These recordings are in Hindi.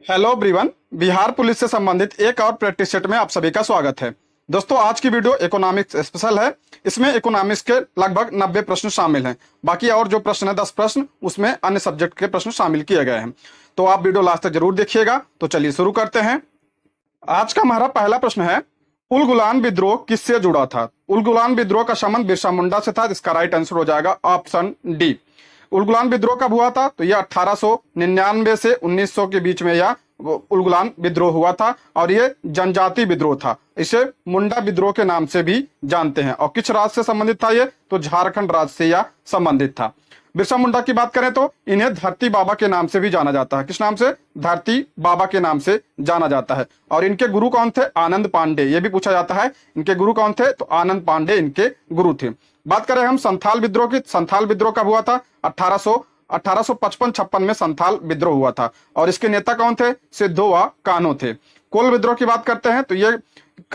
Hello everyone. बिहार पुलिस से संबंधित एक और प्रैक्टिस सेट में आप सभी का स्वागत है। दोस्तों, आज की वीडियो इकोनॉमिक्स स्पेशल है। इसमें इकोनॉमिक्स के लगभग 90 प्रश्न शामिल हैं। बाकी और जो प्रश्न है 10 प्रश्न, उसमें अन्य सब्जेक्ट के प्रश्न शामिल किए गए हैं। तो आप वीडियो लास्ट तक जरूर देखिएगा। तो चलिए शुरू करते हैं। आज का हमारा पहला प्रश्न है, उलगुलान विद्रोह किससे जुड़ा था? उलगुलान विद्रोह का संबंध बिरसा मुंडा से था। इसका राइट आंसर हो जाएगा ऑप्शन डी। उलगुलान विद्रोह कब हुआ था? तो यह 1899 से 1900 के बीच में यह उलगुलान विद्रोह हुआ था और यह जनजाति विद्रोह था। इसे मुंडा विद्रोह के नाम से भी जानते हैं। और किस राज्य से संबंधित था ये? तो झारखंड राज्य से यह संबंधित था। बिरसा मुंडा की बात करें तो इन्हें धरती बाबा के नाम से भी जाना जाता है। किस नाम से? धरती बाबा के नाम से जाना जाता है। और इनके गुरु कौन थे? आनंद पांडे। ये भी पूछा जाता है इनके गुरु कौन थे? तो आनंद पांडे इनके गुरु थे। बात करें हम संथाल विद्रोह की। संथाल विद्रोह कब हुआ था? 1855-56 में संथाल विद्रोह हुआ था। और इसके नेता कौन थे? सिद्धो व कान्हो थे। कोल विद्रोह की बात करते हैं तो ये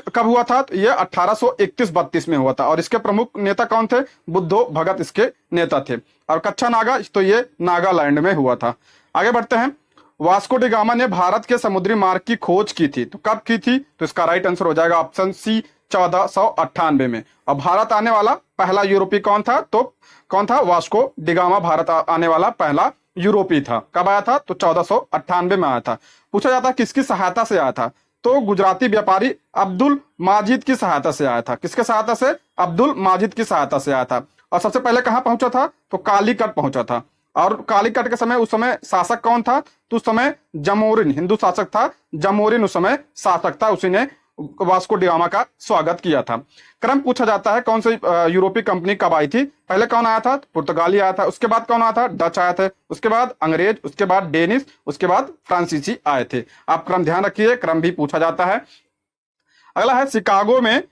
कब हुआ था? तो ये 1831-32 में हुआ था। और इसके प्रमुख नेता कौन थे? बुद्धो भगत इसके नेता थे। और कच्चा नागा, तो ये नागालैंड में हुआ था। आगे बढ़ते हैं। वास्को डी गामा ने भारत के समुद्री मार्ग की खोज की थी। तो कब की थी? तो इसका राइट आंसर हो जाएगा ऑप्शन सी, 1498 में। और भारत आने वाला पहला यूरोपीय कौन था? तो कौन था? वास्को डी गामा भारत आने वाला पहला यूरोपीय था। कब आया था? तो 1498 में आया था। पूछा जाता है किसकी सहायता से आया था? तो गुजराती व्यापारी अब्दुल माजिद की सहायता से आया था। किसके सहायता से? अब्दुल माजिद की सहायता से आया था। और सबसे पहले कहां पहुंचा था? तो कालीकट पहुंचा था। और कालीकट के समय, उस समय शासक कौन था? तो उस समय जमोरिन, हिंदू शासक था। जमोरिन उस समय शासक था। उसी ने वास्को डी गामा का स्वागत किया था। क्रम पूछा जाता है कौन सी यूरोपीय कंपनी कब आई थी? पहले कौन आया था? पुर्तगाली आया था। उसके बाद कौन आया था? डच आया था। उसके बाद अंग्रेज, उसके बाद डेनिश, उसके बाद फ्रांसीसी आए थे। आप क्रम ध्यान रखिए, क्रम भी पूछा जाता है। अगला है, शिकागो में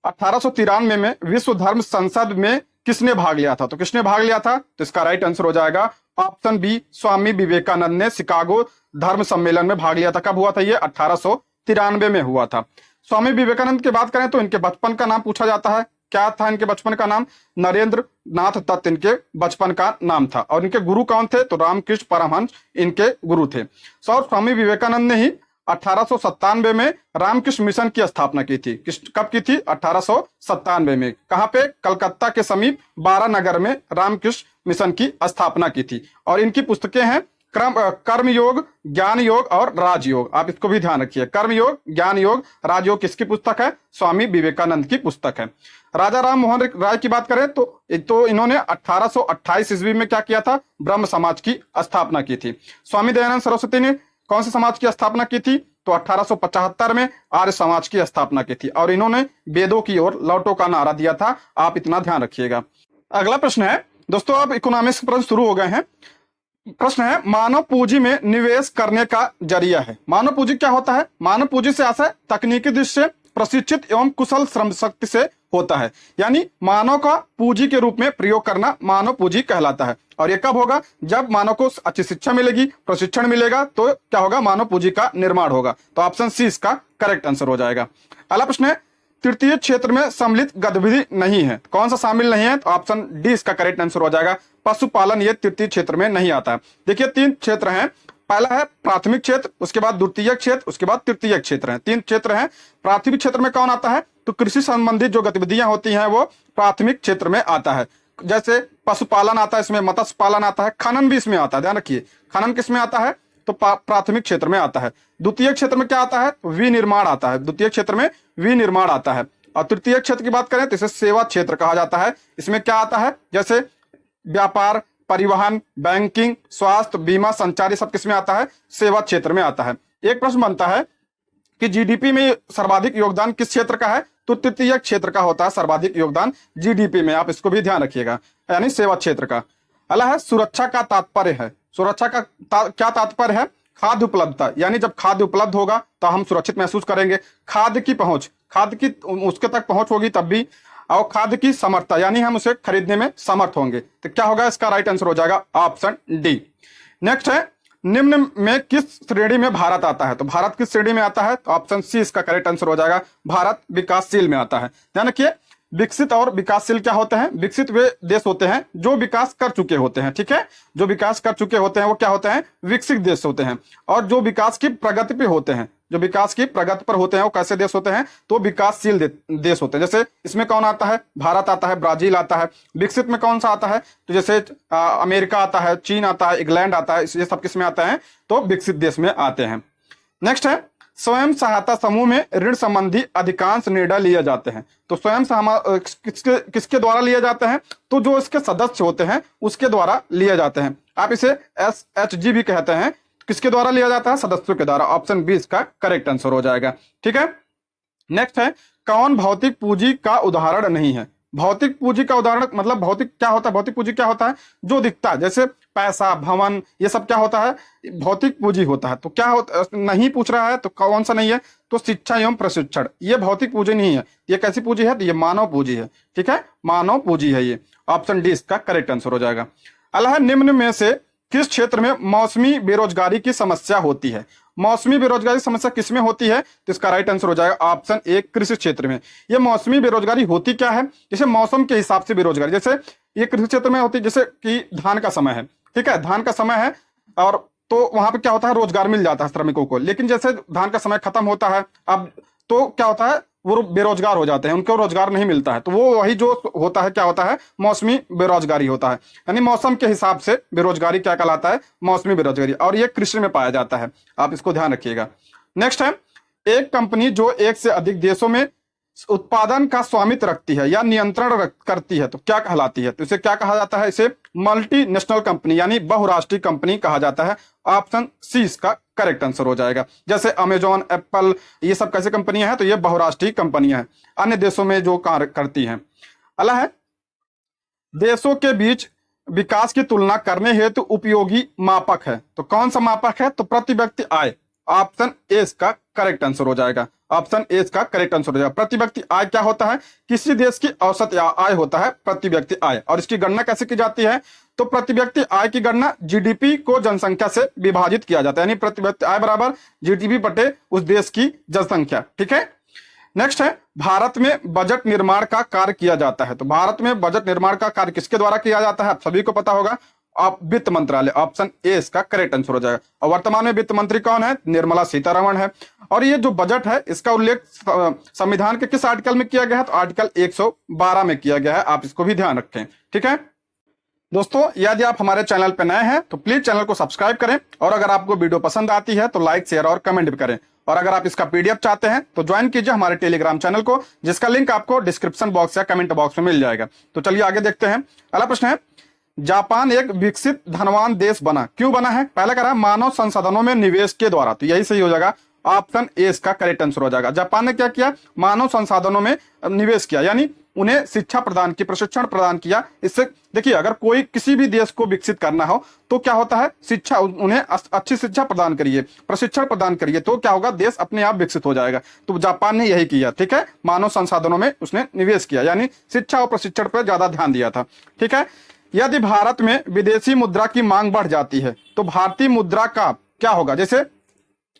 1893 में विश्व धर्म संसद में किसने भाग लिया था? तो किसने भाग लिया था? तो इसका राइट आंसर हो जाएगा ऑप्शन बी, स्वामी विवेकानंद ने शिकागो धर्म सम्मेलन में भाग लिया था। कब हुआ था ये? 1893 में हुआ था। स्वामी विवेकानंद की बात करें तो इनके बचपन का नाम पूछा जाता है। क्या था इनके बचपन का नाम? नरेंद्र नाथ दत्त इनके बचपन का नाम था। और इनके गुरु कौन थे? तो रामकृष्ण परमहंस इनके गुरु थे। और स्वामी विवेकानंद ने ही 1897 में रामकृष्ण मिशन की स्थापना की थी। कब की थी? 1897 में। कहां पे? कलकत्ता के समीप 12 नगर में रामकृष्ण मिशन की स्थापना की थी। और इनकी पुस्तकें हैं कर्म योग, ज्ञान योग और राजयोग। आप इसको भी ध्यान रखिए। कर्म योग, ज्ञान योग, राजयोग किसकी पुस्तक है? स्वामी विवेकानंद की पुस्तक है। राजा राम मोहन राय की बात करें तो इन्होंने 1828 ईस्वी में क्या किया था? ब्रह्म समाज की स्थापना की थी। स्वामी दयानंद सरस्वती ने कौन से समाज की स्थापना की थी? तो 1875 में आर्य समाज की स्थापना की थी। और इन्होंने वेदों की ओर लौटो का नारा दिया था। आप इतना ध्यान रखिएगा। अगला प्रश्न है, दोस्तों अब इकोनॉमिक्स प्रश्न शुरू हो गए हैं। प्रश्न है, मानव पूंजी में निवेश करने का जरिया है। मानव पूंजी क्या होता है? मानव पूंजी से आशय तकनीकी दृष्टि से प्रशिक्षित एवं कुशल श्रम शक्ति से होता है। यानी मानव का पूंजी के रूप में प्रयोग करना मानव पूंजी कहलाता है। और ये कब होगा? जब मानव को अच्छी शिक्षा मिलेगी, प्रशिक्षण मिलेगा, तो क्या होगा? मानव पूंजी का निर्माण होगा। तो ऑप्शन सी इसका करेक्ट आंसर हो जाएगा। अगला प्रश्न है, तृतीय क्षेत्र में सम्मिलित गतिविधि नहीं है। कौन सा शामिल नहीं है? तो ऑप्शन डी इसका करेक्ट आंसर हो जाएगा। पशुपालन ये तृतीय क्षेत्र में नहीं आता है। देखिए 3 क्षेत्र हैं। पहला है प्राथमिक क्षेत्र, उसके बाद द्वितीय क्षेत्र, उसके बाद तृतीय क्षेत्र है। 3 क्षेत्र हैं। प्राथमिक क्षेत्र में कौन आता है? तो कृषि संबंधित जो गतिविधियां होती हैं वो प्राथमिक क्षेत्र में आता है। जैसे पशुपालन आता है, इसमें मत्स्य पालन आता है, खनन भी इसमें आता है। ध्यान रखिए, खनन किस में आता है? तो प्राथमिक क्षेत्र में आता है। द्वितीय क्षेत्र में क्या आता है? विनिर्माण आता है। द्वितीय क्षेत्र में विनिर्माण आता है। और तृतीय क्षेत्र की बात करें तो इसे सेवा क्षेत्र कहा जाता है। इसमें क्या आता है? जैसे व्यापार, परिवहन, बैंकिंग, स्वास्थ्य, बीमा, संचार, सब किसमें आता है? सेवा क्षेत्र में आता है। एक प्रश्न बनता है कि जीडीपी में सर्वाधिक योगदान किस क्षेत्र का है? तो तृतीय क्षेत्र का होता है सर्वाधिक योगदान जीडीपी में। आप इसको भी ध्यान रखिएगा, यानी सेवा क्षेत्र का। अगला है, सुरक्षा का तात्पर्य है। सुरक्षा का क्या तात्पर्य है? खाद्य उपलब्धता। यानी जब खाद्य उपलब्ध होगा तो हम सुरक्षित महसूस करेंगे। खाद्य की पहुंच, खाद्य की उसके तक पहुंच होगी तब भी। और खाद्य की समर्थता, यानी हम उसे खरीदने में समर्थ होंगे। तो क्या होगा? इसका राइट आंसर हो जाएगा ऑप्शन डी। नेक्स्ट है, निम्न में किस श्रेणी में भारत आता है? तो भारत किस श्रेणी में आता है? तो ऑप्शन सी इसका करेक्ट आंसर हो जाएगा। भारत विकासशील में आता है। ध्यान रखिए, विकसित और विकासशील क्या होते हैं? विकसित वे देश होते हैं जो विकास कर चुके होते हैं, ठीक है, जो विकास कर चुके होते हैं वो क्या होते हैं? विकसित देश होते हैं। और जो विकास की प्रगति पे होते हैं, जो विकास की प्रगति पर होते हैं वो कैसे देश होते हैं? तो विकासशील देश होते हैं। जैसे इसमें कौन आता है? भारत आता है, ब्राजील आता है। विकसित में कौन सा आता है? तो जैसे अमेरिका आता है, चीन आता है, इंग्लैंड आता है, ये सब किसमें आते हैं? तो विकसित देश में आते हैं। नेक्स्ट है, स्वयं सहायता समूह में ऋण संबंधी अधिकांश निर्णय लिए जाते हैं। तो स्वयं किसके द्वारा लिए जाते हैं? तो जो इसके सदस्य होते हैं उसके द्वारा लिए जाते हैं। आप इसे SHG भी कहते हैं। किसके द्वारा लिया जाता है? सदस्यों के द्वारा। ऑप्शन बी इसका करेक्ट आंसर हो जाएगा, ठीक है। नेक्स्ट है, कौन भौतिक पूंजी का उदाहरण नहीं है? भौतिक पूंजी का उदाहरण मतलब भौतिक क्या होता है? भौतिक पूंजी क्या होता है? जो दिखता है, जैसे पैसा, भवन, ये सब क्या होता है? भौतिक पूंजी होता है। तो क्या होता नहीं पूछ रहा है, तो कौन सा नहीं है? तो शिक्षा एवं प्रशिक्षण, ये भौतिक पूंजी नहीं है। ये कैसी पूंजी है? तो ये मानव पूंजी है, ठीक है, मानव पूंजी है ये। ऑप्शन डी इसका करेक्ट आंसर हो जाएगा। अगला है, निम्न में से किस क्षेत्र में मौसमी बेरोजगारी की समस्या होती है? मौसमी बेरोजगारी समस्या किसमें होती है? तो इसका राइट आंसर हो जाएगा ऑप्शन ए, कृषि क्षेत्र में। ये मौसमी बेरोजगारी होती क्या है? जैसे मौसम के हिसाब से बेरोजगारी, जैसे ये कृषि क्षेत्र में होती है, जैसे कि धान का समय है, ठीक है, धान का समय है, और तो वहां पे क्या होता है? रोजगार मिल जाता है श्रमिकों को। लेकिन जैसे धान का समय खत्म होता है अब, तो क्या होता है? वो बेरोजगार हो जाते हैं, उनको रोजगार नहीं मिलता है। तो वो वही जो होता है क्या होता है? मौसमी बेरोजगारी होता है। यानी मौसम के हिसाब से बेरोजगारी क्या कहलाता है? मौसमी बेरोजगारी। और ये कृषि में पाया जाता है, आप इसको ध्यान रखिएगा। नेक्स्ट है, एक कंपनी जो एक से अधिक देशों में उत्पादन का स्वामित्व रखती है या नियंत्रण करती है तो क्या कहलाती है? तो इसे क्या कहा जाता है? इसे मल्टीनेशनल कंपनी यानी बहुराष्ट्रीय कंपनी कहा जाता है। ऑप्शन सी इसका करेक्ट आंसर हो जाएगा। जैसे अमेजॉन, एप्पल, ये सब कैसे कंपनियां हैं? तो ये बहुराष्ट्रीय कंपनियां हैं, अन्य देशों में जो कार्य करती हैं। अगला है, देशों के बीच विकास की तुलना करने हेतु उपयोगी मापक है। तो कौन सा मापक है? तो प्रति व्यक्ति आय। ऑप्शन ए इसका करेक्ट आंसर हो जाएगा। ऑप्शन ए इसका करेक्ट आंसर हो जाएगा। प्रति व्यक्ति आय क्या होता है? किसी देश की औसत आय होता है प्रति व्यक्ति आय। और इसकी गणना कैसे की जाती है? तो प्रति व्यक्ति आय की गणना जीडीपी को जनसंख्या से विभाजित किया जाता है, यानी प्रति व्यक्ति आय बराबर जीडीपी बटे उस देश की जनसंख्या, ठीक है। नेक्स्ट है, भारत में बजट निर्माण का कार्य किया जाता है। तो भारत में बजट निर्माण का कार्य किसके द्वारा किया जाता है? आप सभी को पता होगा, आप वित्त मंत्रालय। ऑप्शन ए इसका करेक्ट आंसर हो जाएगा। और वर्तमान में वित्त मंत्री कौन है? निर्मला सीतारमण है। और ये जो बजट है इसका उल्लेख संविधान के किस आर्टिकल में किया गया है? तो आर्टिकल 112 में किया गया है, आप इसको भी ध्यान रखें, ठीक है। दोस्तों, यदि आप हमारे चैनल पर नए हैं तो प्लीज चैनल को सब्सक्राइब करें, और अगर आपको वीडियो पसंद आती है तो लाइक, शेयर और कमेंट भी करें। और अगर आप इसका पीडीएफ चाहते हैं तो ज्वाइन कीजिए हमारे टेलीग्राम चैनल को, जिसका लिंक आपको डिस्क्रिप्शन बॉक्स या कमेंट बॉक्स में मिल जाएगा। तो चलिए आगे देखते हैं। अगला प्रश्न है, जापान एक विकसित धनवान देश बना, क्यों बना है? पहला कह रहा है मानव संसाधनों में निवेश के द्वारा। तो यही सही हो जाएगा, ऑप्शन ए इसका करेक्ट आंसर हो जाएगा। जापान ने क्या किया? मानव संसाधनों में निवेश किया, यानी उन्हें शिक्षा प्रदान की, प्रशिक्षण प्रदान किया। इससे देखिए, अगर कोई किसी भी देश को विकसित करना हो तो क्या होता है? शिक्षा, उन्हें अच्छी शिक्षा प्रदान करिए, प्रशिक्षण प्रदान करिए, तो क्या होगा? देश अपने आप विकसित हो जाएगा। तो जापान ने यही किया, ठीक है, मानव संसाधनों में उसने निवेश किया, यानी शिक्षा और प्रशिक्षण पर ज्यादा ध्यान दिया था, ठीक है। यदि भारत में विदेशी मुद्रा की मांग बढ़ जाती है तो भारतीय मुद्रा का क्या होगा? जैसे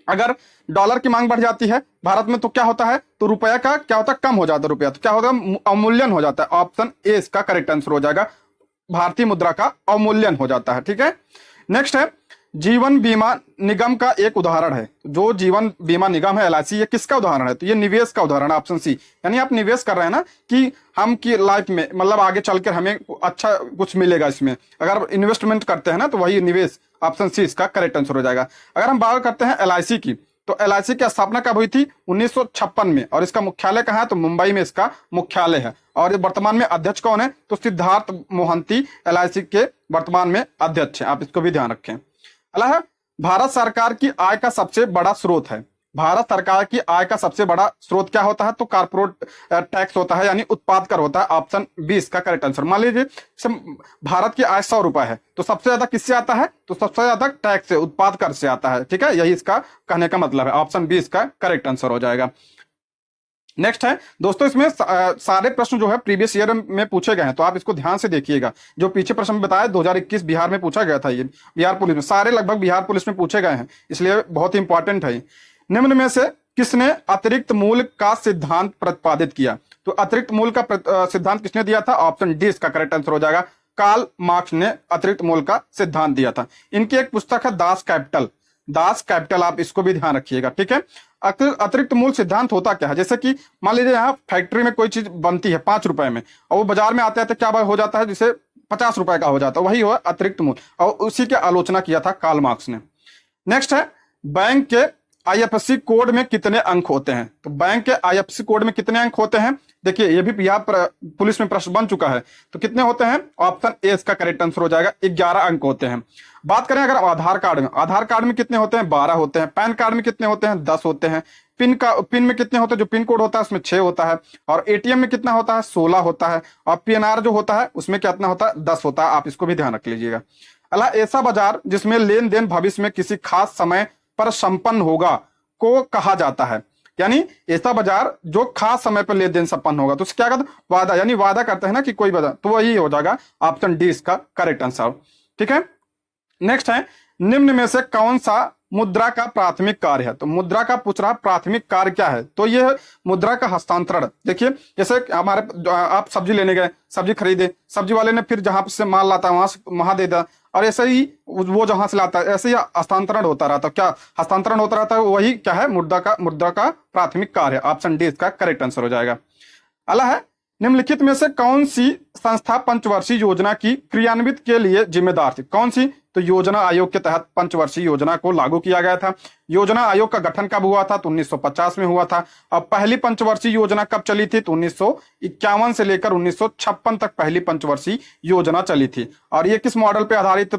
अगर डॉलर की मांग बढ़ जाती है भारत में तो क्या होता है? तो रुपया का क्या होता है? कम हो जाता है रुपया, तो क्या होता है? अवमूल्यन हो जाता है। ऑप्शन ए इसका करेक्ट आंसर हो जाएगा, भारतीय मुद्रा का अवमूल्यन हो जाता है, ठीक है। नेक्स्ट है, जीवन बीमा निगम का एक उदाहरण है। जो जीवन बीमा निगम है एलआईसी, ये किसका उदाहरण है? तो ये निवेश का उदाहरण है, ऑप्शन सी। यानी आप निवेश कर रहे हैं ना कि हम की लाइफ में, मतलब आगे चलकर हमें अच्छा कुछ मिलेगा इसमें, अगर इन्वेस्टमेंट करते हैं ना तो वही निवेश। ऑप्शन सी इसका करेक्ट आंसर हो जाएगा। अगर हम बात करते हैं एलआईसी की, तो एलआईसी की स्थापना कब हुई थी? 1956 में। और इसका मुख्यालय कहाँ है? तो मुंबई में इसका मुख्यालय है। और वर्तमान में अध्यक्ष कौन है? तो सिद्धार्थ मोहंती एलआईसी के वर्तमान में अध्यक्ष है, आप इसको भी ध्यान रखें। अगला है, भारत सरकार की आय का सबसे बड़ा स्रोत है। भारत सरकार की आय का सबसे बड़ा स्रोत क्या होता है? तो कारपोरेट टैक्स होता है, यानी उत्पाद कर होता है। ऑप्शन बी इसका करेक्ट आंसर। मान लीजिए भारत की आय 100 रुपए है, तो सबसे ज्यादा किससे आता है? तो सबसे ज्यादा टैक्स से, उत्पाद कर से आता है, ठीक है। यही इसका कहने का मतलब है। ऑप्शन बी इसका करेक्ट आंसर हो जाएगा। नेक्स्ट है दोस्तों, इसमें सारे प्रश्न जो है प्रीवियस ईयर में पूछे गए हैं, तो आप इसको ध्यान से देखिएगा। जो पीछे प्रश्न बताया 2021 बिहार में पूछा गया था, ये बिहार पुलिस में, सारे लगभग बिहार पुलिस में पूछे गए हैं, इसलिए बहुत ही इंपॉर्टेंट है। निम्न में से किसने अतिरिक्त मूल्य का सिद्धांत प्रतिपादित किया? तो अतिरिक्त मूल्य का सिद्धांत किसने दिया था? ऑप्शन डी इसका करेक्ट आंसर हो जाएगा। कार्ल मार्क्स ने अतिरिक्त मूल्य का सिद्धांत दिया था। इनकी एक पुस्तक है दास कैपिटल, दास कैपिटल, आप इसको भी ध्यान रखिएगा, ठीक है। अतिरिक्त मूल्य सिद्धांत होता क्या है? जैसे कि मान लीजिए यहाँ फैक्ट्री में कोई चीज बनती है 5 रुपए में और वो बाजार में आते आते क्या हो जाता है, जिसे 50 रुपए का हो जाता है, वही हुआ अतिरिक्त मूल्य, और उसी की आलोचना किया था कार्ल मार्क्स ने। नेक्स्ट है, बैंक के आईएफएससी कोड में कितने अंक होते हैं? तो बैंक के आईएफएससी कोड में कितने अंक होते हैं? देखिए ये भी यहाँ पर पुलिस में प्रश्न बन चुका है, तो कितने होते हैं? ऑप्शन ए इसका करेक्ट आंसर हो जाएगा, 11 अंक होते हैं। बात करें अगर आधार कार्ड में, आधार कार्ड में कितने होते हैं? 12 होते हैं। पैन कार्ड में कितने होते हैं? 10 होते हैं। पिन में कितने होते हैं? जो पिन कोड होता है उसमें 6 होता है। और एटीएम में कितना होता है? 16 होता है। और पीएनआर जो होता है उसमें कितना होता है? 10 होता है। आप इसको भी ध्यान रख लीजिएगा। अला ऐसा बाजार जिसमें लेन देन भविष्य में किसी खास समय पर संपन्न होगा को कहा जाता है। यानी ऐसा बाजार जो खास समय पर लेन देन संपन्न होगा, तो क्या कहते हैं? वादा, यानी वादा करते हैं ना कि कोई बाजार, तो वही हो जाएगा ऑप्शन डी इसका करेक्ट आंसर, ठीक है। नेक्स्ट है, निम्न में से कौन सा मुद्रा का प्राथमिक कार्य है? तो मुद्रा का पूछ रहा प्राथमिक कार्य क्या है? तो ये मुद्रा का हस्तांतरण। देखिए जैसे हमारे आप सब्जी लेने गए, सब्जी खरीदे, सब्जी वाले ने फिर जहां से माल लाता है वहां दे दिया, और ऐसे ही वो जहां से लाता है ऐसे ही हस्तांतरण होता रहता है। क्या हस्तांतरण होता रहता है? वही क्या है? मुद्रा का प्राथमिक कार्य। ऑप्शन डी इसका करेक्ट आंसर हो जाएगा। अगला है, निम्नलिखित में से कौन सी संस्था पंचवर्षीय योजना की क्रियान्वित के लिए जिम्मेदार थी? कौन सी? तो योजना आयोग के तहत पंचवर्षीय योजना को लागू किया गया था। योजना आयोग का गठन कब हुआ था? तो 1950 में हुआ था। अब पहली पंचवर्षीय योजना कब चली थी? तो 1951 से लेकर 1956 तक पहली पंचवर्षीय योजना चली थी। और ये किस मॉडल पे आधारित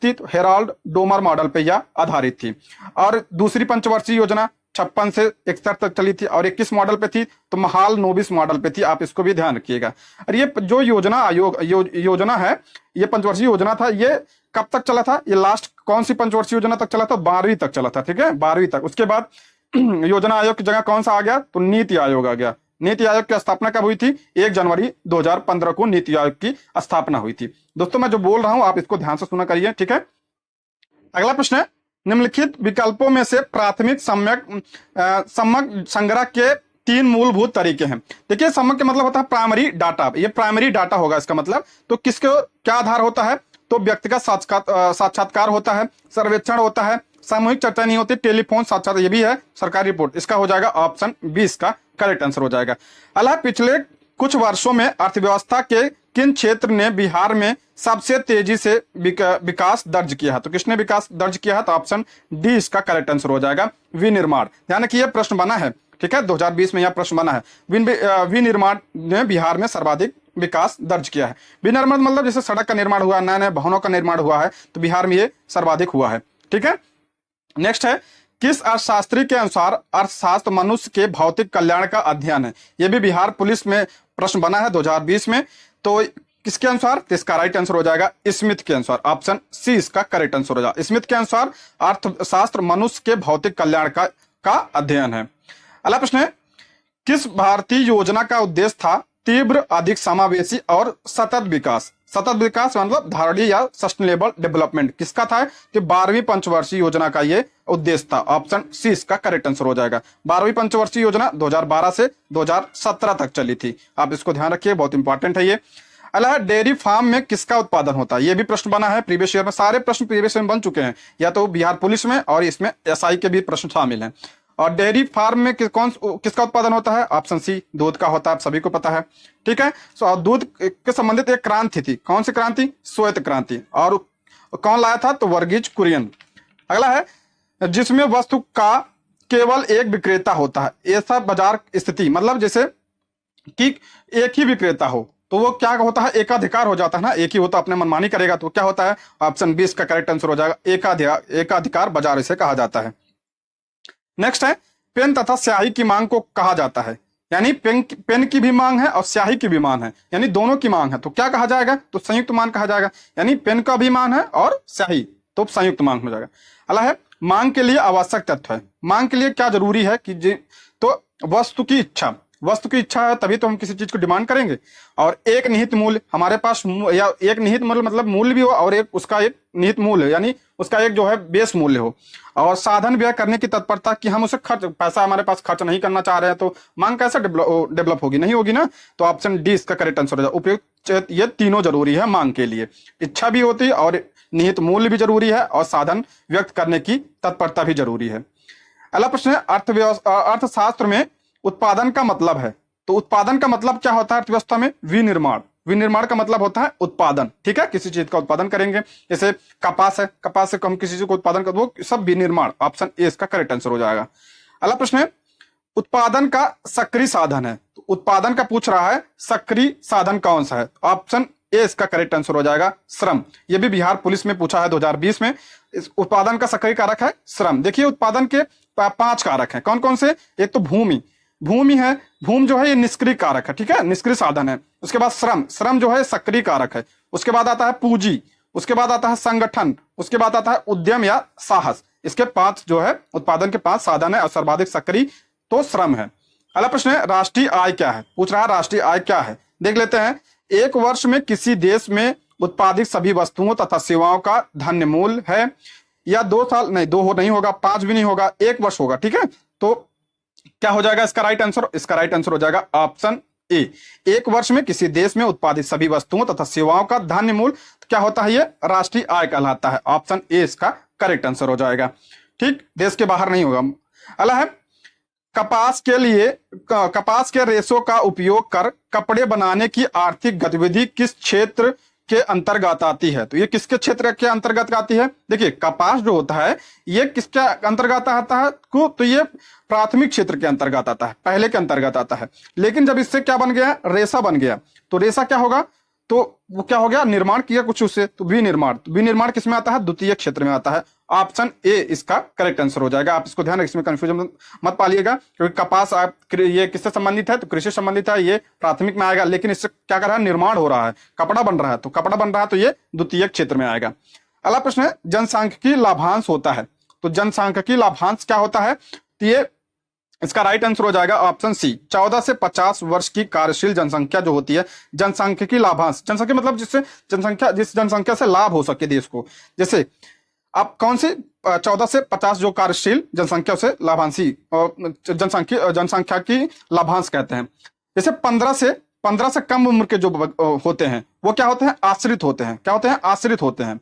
थी? तो हेराल्ड डोमर मॉडल पे यह आधारित थी। और दूसरी पंचवर्षीय योजना 56 से 61 तक चली थी, और 21 मॉडल पे थी, तो महाल नोबिस मॉडल पे थी। आप इसको भी ध्यान रखिएगा। और ये जो योजना है, ये पंचवर्षीय योजना था, ये कब तक चला था? ये लास्ट कौन सी पंचवर्षीय योजना तक चला था? 12वीं तक चला था, ठीक है, 12वीं तक। उसके बाद योजना आयोग की जगह कौन सा आ गया? तो नीति आयोग आ गया। नीति आयोग की स्थापना कब हुई थी? 1 जनवरी 2015 को नीति आयोग की स्थापना हुई थी। दोस्तों मैं जो बोल रहा हूं आप इसको ध्यान से सुना करिए, ठीक है। अगला प्रश्न है, निम्नलिखित विकल्पों में से प्राथमिक सम्यक संग्रह के 3 मूलभूत तरीके हैं। देखिए सम्यक का मतलब होता है प्राइमरी डाटा, ये प्राइमरी डाटा होगा इसका मतलब। तो किसके क्या आधार होता है? तो व्यक्तिगत साक्षात्कार होता है, सर्वेक्षण होता है, सामूहिक चर्चा नहीं होती, टेलीफोन साक्षात्कार, ये भी है, सरकारी रिपोर्ट। इसका हो जाएगा ऑप्शन 20 का करेक्ट आंसर हो जाएगा। अल्लाह पिछले कुछ वर्षों में अर्थव्यवस्था के किन क्षेत्र ने बिहार में सबसे तेजी से विकास दर्ज किया है? तो किसने विकास दर्ज किया है? तो ऑप्शन डी इसका करेक्ट आंसर हो जाएगा, विनिर्माण। ध्यान रखिए यह प्रश्न बना है, ठीक है, 2020 में यह प्रश्न बना है। विनिर्माण ने बिहार में सर्वाधिक विकास दर्ज किया है। विनिर्माण मतलब जैसे सड़क का निर्माण हुआ, नए नए भवनों का निर्माण हुआ है, तो बिहार में ये सर्वाधिक हुआ है, ठीक है। नेक्स्ट है, किस अर्थशास्त्री के अनुसार अर्थशास्त्र मनुष्य के भौतिक कल्याण का अध्ययन है? यह भी बिहार पुलिस में प्रश्न बना है 2020 में। तो किसके अनुसार? इसका राइट आंसर हो जाएगा स्मिथ के अनुसार, ऑप्शन सी इसका करेक्ट आंसर हो जाएगा। स्मिथ के अनुसार अर्थशास्त्र मनुष्य के भौतिक कल्याण का अध्ययन है। अगला प्रश्न है, किस भारतीय योजना का उद्देश्य था तीव्र, अधिक समावेशी और सतत विकास? सतत विकास मतलब धारणीय या सस्टेनेबल डेवलपमेंट किसका था? तो 12वीं पंचवर्षीय योजना का ये उद्देश्य था। ऑप्शन सी इसका करेक्ट आंसर हो जाएगा। 12वीं पंचवर्षीय योजना 2012 से 2017 तक चली थी। आप इसको ध्यान रखिए, बहुत इंपॉर्टेंट है ये। अल्लाह डेयरी फार्म में किसका उत्पादन होता है? ये भी प्रश्न बना है प्रीवियस ईयर में, सारे प्रश्न प्रीवियस ईयर में बन चुके हैं, या तो बिहार पुलिस में और इसमें एसआई के भी प्रश्न शामिल हैं। और डेयरी फार्म में किसका उत्पादन होता है? ऑप्शन सी दूध का होता है, आप सभी को पता है, ठीक है। सो दूध के संबंधित एक क्रांति थी, कौन सी क्रांति? श्वेत क्रांति। और कौन लाया था? तो वर्गीज कुरियन। अगला है, जिसमें वस्तु का केवल एक विक्रेता होता है, ऐसा बाजार स्थिति मतलब जैसे कि एक ही विक्रेता हो, तो वो क्या होता है? एकाधिकार हो जाता है ना, एक ही होता, अपने मनमानी करेगा तो क्या होता है? ऑप्शन 20 का करेक्ट आंसर हो जाएगा, एकाधिकार बाजार इसे कहा जाता है। नेक्स्ट है, पेन तथा स्याही की मांग को कहा जाता है, यानी पेन की भी मांग है और स्याही की भी मांग है, यानी दोनों की मांग है, तो क्या कहा जाएगा? तो संयुक्त मांग कहा जाएगा। यानी पेन का भी मांग है और स्याही, तो संयुक्त मांग हो जाएगा। अगला है, मांग के लिए आवश्यक तत्व है। मांग के लिए क्या जरूरी है कि तो वस्तु की इच्छा, वस्तु की इच्छा है तभी तो हम किसी चीज को डिमांड करेंगे। और एक निहित मूल्य हमारे पास, या एक निहित मूल्य मतलब मूल्य भी हो और एक उसका एक निहित मूल्य यानी उसका एक जो है बेस मूल्य हो। और साधन व्यय करने की तत्परता कि हम उसे खर्च, पैसा हमारे पास खर्च नहीं करना चाह रहे हैं तो मांग कैसे डेवलप होगी, नहीं होगी ना। तो ऑप्शन डी इसका करेक्ट आंसर हो जाएगा। उपयुक्त ये तीनों जरूरी है मांग के लिए, इच्छा भी होती है और निहित मूल्य भी जरूरी है और साधन व्यक्त करने की तत्परता भी जरूरी है। अगला प्रश्न है अर्थशास्त्र में उत्पादन का मतलब है। तो उत्पादन का मतलब क्या होता है अर्थव्यवस्था में? विनिर्माण। विनिर्माण का मतलब होता है उत्पादन, ठीक है, किसी चीज का उत्पादन करेंगे। जैसे कपास है, कपास से हम किसी चीज को उत्पादन कर, वो सब विनिर्माण। ऑप्शन ए इसका करेक्ट आंसर हो जाएगा। अगला प्रश्न है उत्पादन का सक्रिय साधन है। तो उत्पादन का पूछ रहा है सक्रिय साधन कौन सा है? ऑप्शन ए इसका करेक्ट आंसर हो जाएगा श्रम। ये भी बिहार पुलिस में पूछा है 2020 में। इस उत्पादन का सक्रिय कारक है श्रम। देखिए उत्पादन के 5 कारक हैं, कौन कौन से? एक तो भूमि, भूमि है, भूमि जो है ये निष्क्रिय कारक है, ठीक है, निष्क्रिय साधन है। उसके बाद श्रम, श्रम जो है सक्रिय कारक है। उसके बाद आता है पूंजी, उसके बाद आता है संगठन, उसके बाद आता है उद्यम या साहस। इसके 5 जो है उत्पादन के 5 साधन है और सर्वाधिक सक्रिय तो श्रम है। अगला प्रश्न है राष्ट्रीय आय क्या है? पूछ रहा है राष्ट्रीय आय क्या है, देख लेते हैं। एक वर्ष में किसी देश में उत्पादित सभी वस्तुओं तथा सेवाओं का धन्य मूल्य है, या 2 साल नहीं, 2 नहीं होगा, 5 भी नहीं होगा, 1 वर्ष होगा, ठीक है। तो क्या हो जाएगा इसका राइट आंसर? इसका राइट आंसर हो जाएगा ऑप्शन ए। 1 वर्ष में किसी देश में उत्पादित सभी वस्तुओं तथा सेवाओं का धन्य मूल्य क्या होता है? ये राष्ट्रीय आय कहलाता है। ऑप्शन ए इसका करेक्ट आंसर हो जाएगा, ठीक, देश के बाहर नहीं होगा। अगला है कपास के रेशों का उपयोग कर कपड़े बनाने की आर्थिक गतिविधि किस क्षेत्र के अंतर्गत आती है? तो ये किसके क्षेत्र के अंतर्गत आती है? देखिए कपास जो होता है ये किसके अंतर्गत आता है तो ये प्राथमिक क्षेत्र के अंतर्गत आता है, पहले के अंतर्गत आता है। लेकिन जब इससे क्या बन गया? रेशा बन गया। तो रेशा क्या होगा? तो वो क्या हो गया? निर्माण किया कुछ उससे, तो विनिर्माण। विनिर्माण किसमें आता है? द्वितीय क्षेत्र में आता है। ऑप्शन ए इसका करेक्ट आंसर हो जाएगा। आप इसको ध्यान रखिए, इसमें कंफ्यूजन मत पालिएगा, क्योंकि कपास आप ये किससे संबंधित है? तो कृषि संबंधित है, ये प्राथमिक में आएगा। लेकिन इससे क्या कर रहा है? निर्माण हो रहा है, कपड़ा बन रहा है, तो कपड़ा बन रहा है तो ये द्वितीय क्षेत्र में आएगा। अगला प्रश्न है जनसांख्यिकी लाभांश होता है। तो जनसांख्यिकी लाभांश क्या होता है? तो ये इसका राइट आंसर हो जाएगा ऑप्शन सी। 14 से 50 वर्ष की कार्यशील जनसंख्या जो होती है, जनसांख्यिकी लाभांश। जनसंख्या मतलब जिस जनसंख्या से लाभ हो सके देश को। जैसे आप कौन सी 14 से 50 जो कार्यशील जनसंख्या से लाभांशी जनसंख्या की लाभांश कहते हैं। जैसे 15 से कम उम्र के जो होते हैं वो क्या होते हैं? आश्रित होते हैं। क्या होते हैं? आश्रित होते हैं।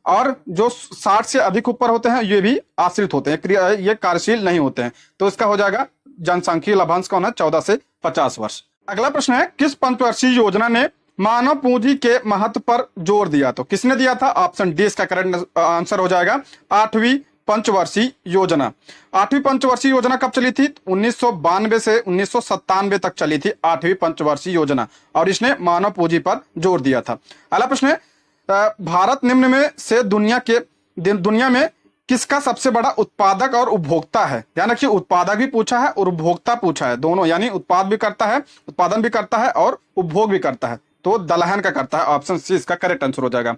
और जो 60 से अधिक ऊपर होते हैं ये भी आश्रित होते हैं, ये कार्यशील नहीं होते हैं। तो इसका हो जाएगा जनसांख्यिकीय लाभांश कौन है? 14 से 50 वर्ष। अगला प्रश्न है किस पंचवर्षीय योजना ने मानव पूंजी के महत्व पर जोर दिया? तो किसने दिया था? ऑप्शन डी इसका करेक्ट आंसर हो जाएगा 8वीं पंचवर्षीय योजना। 8वीं पंचवर्षीय योजना कब चली थी? 1992 से 1997 तक चली थी 8वीं पंचवर्षीय योजना, और इसने मानव पूंजी पर जोर दिया था। अगला प्रश्न है भारत निम्न में से दुनिया में किसका सबसे बड़ा उत्पादक और उपभोक्ता है? ध्यान रखिए उत्पादक भी पूछा है और उपभोक्ता पूछा है, दोनों, यानी उत्पाद भी करता है, उत्पादन भी करता है और उपभोग भी करता है। तो दलहन का करता है। ऑप्शन सी इसका करेक्ट आंसर हो जाएगा।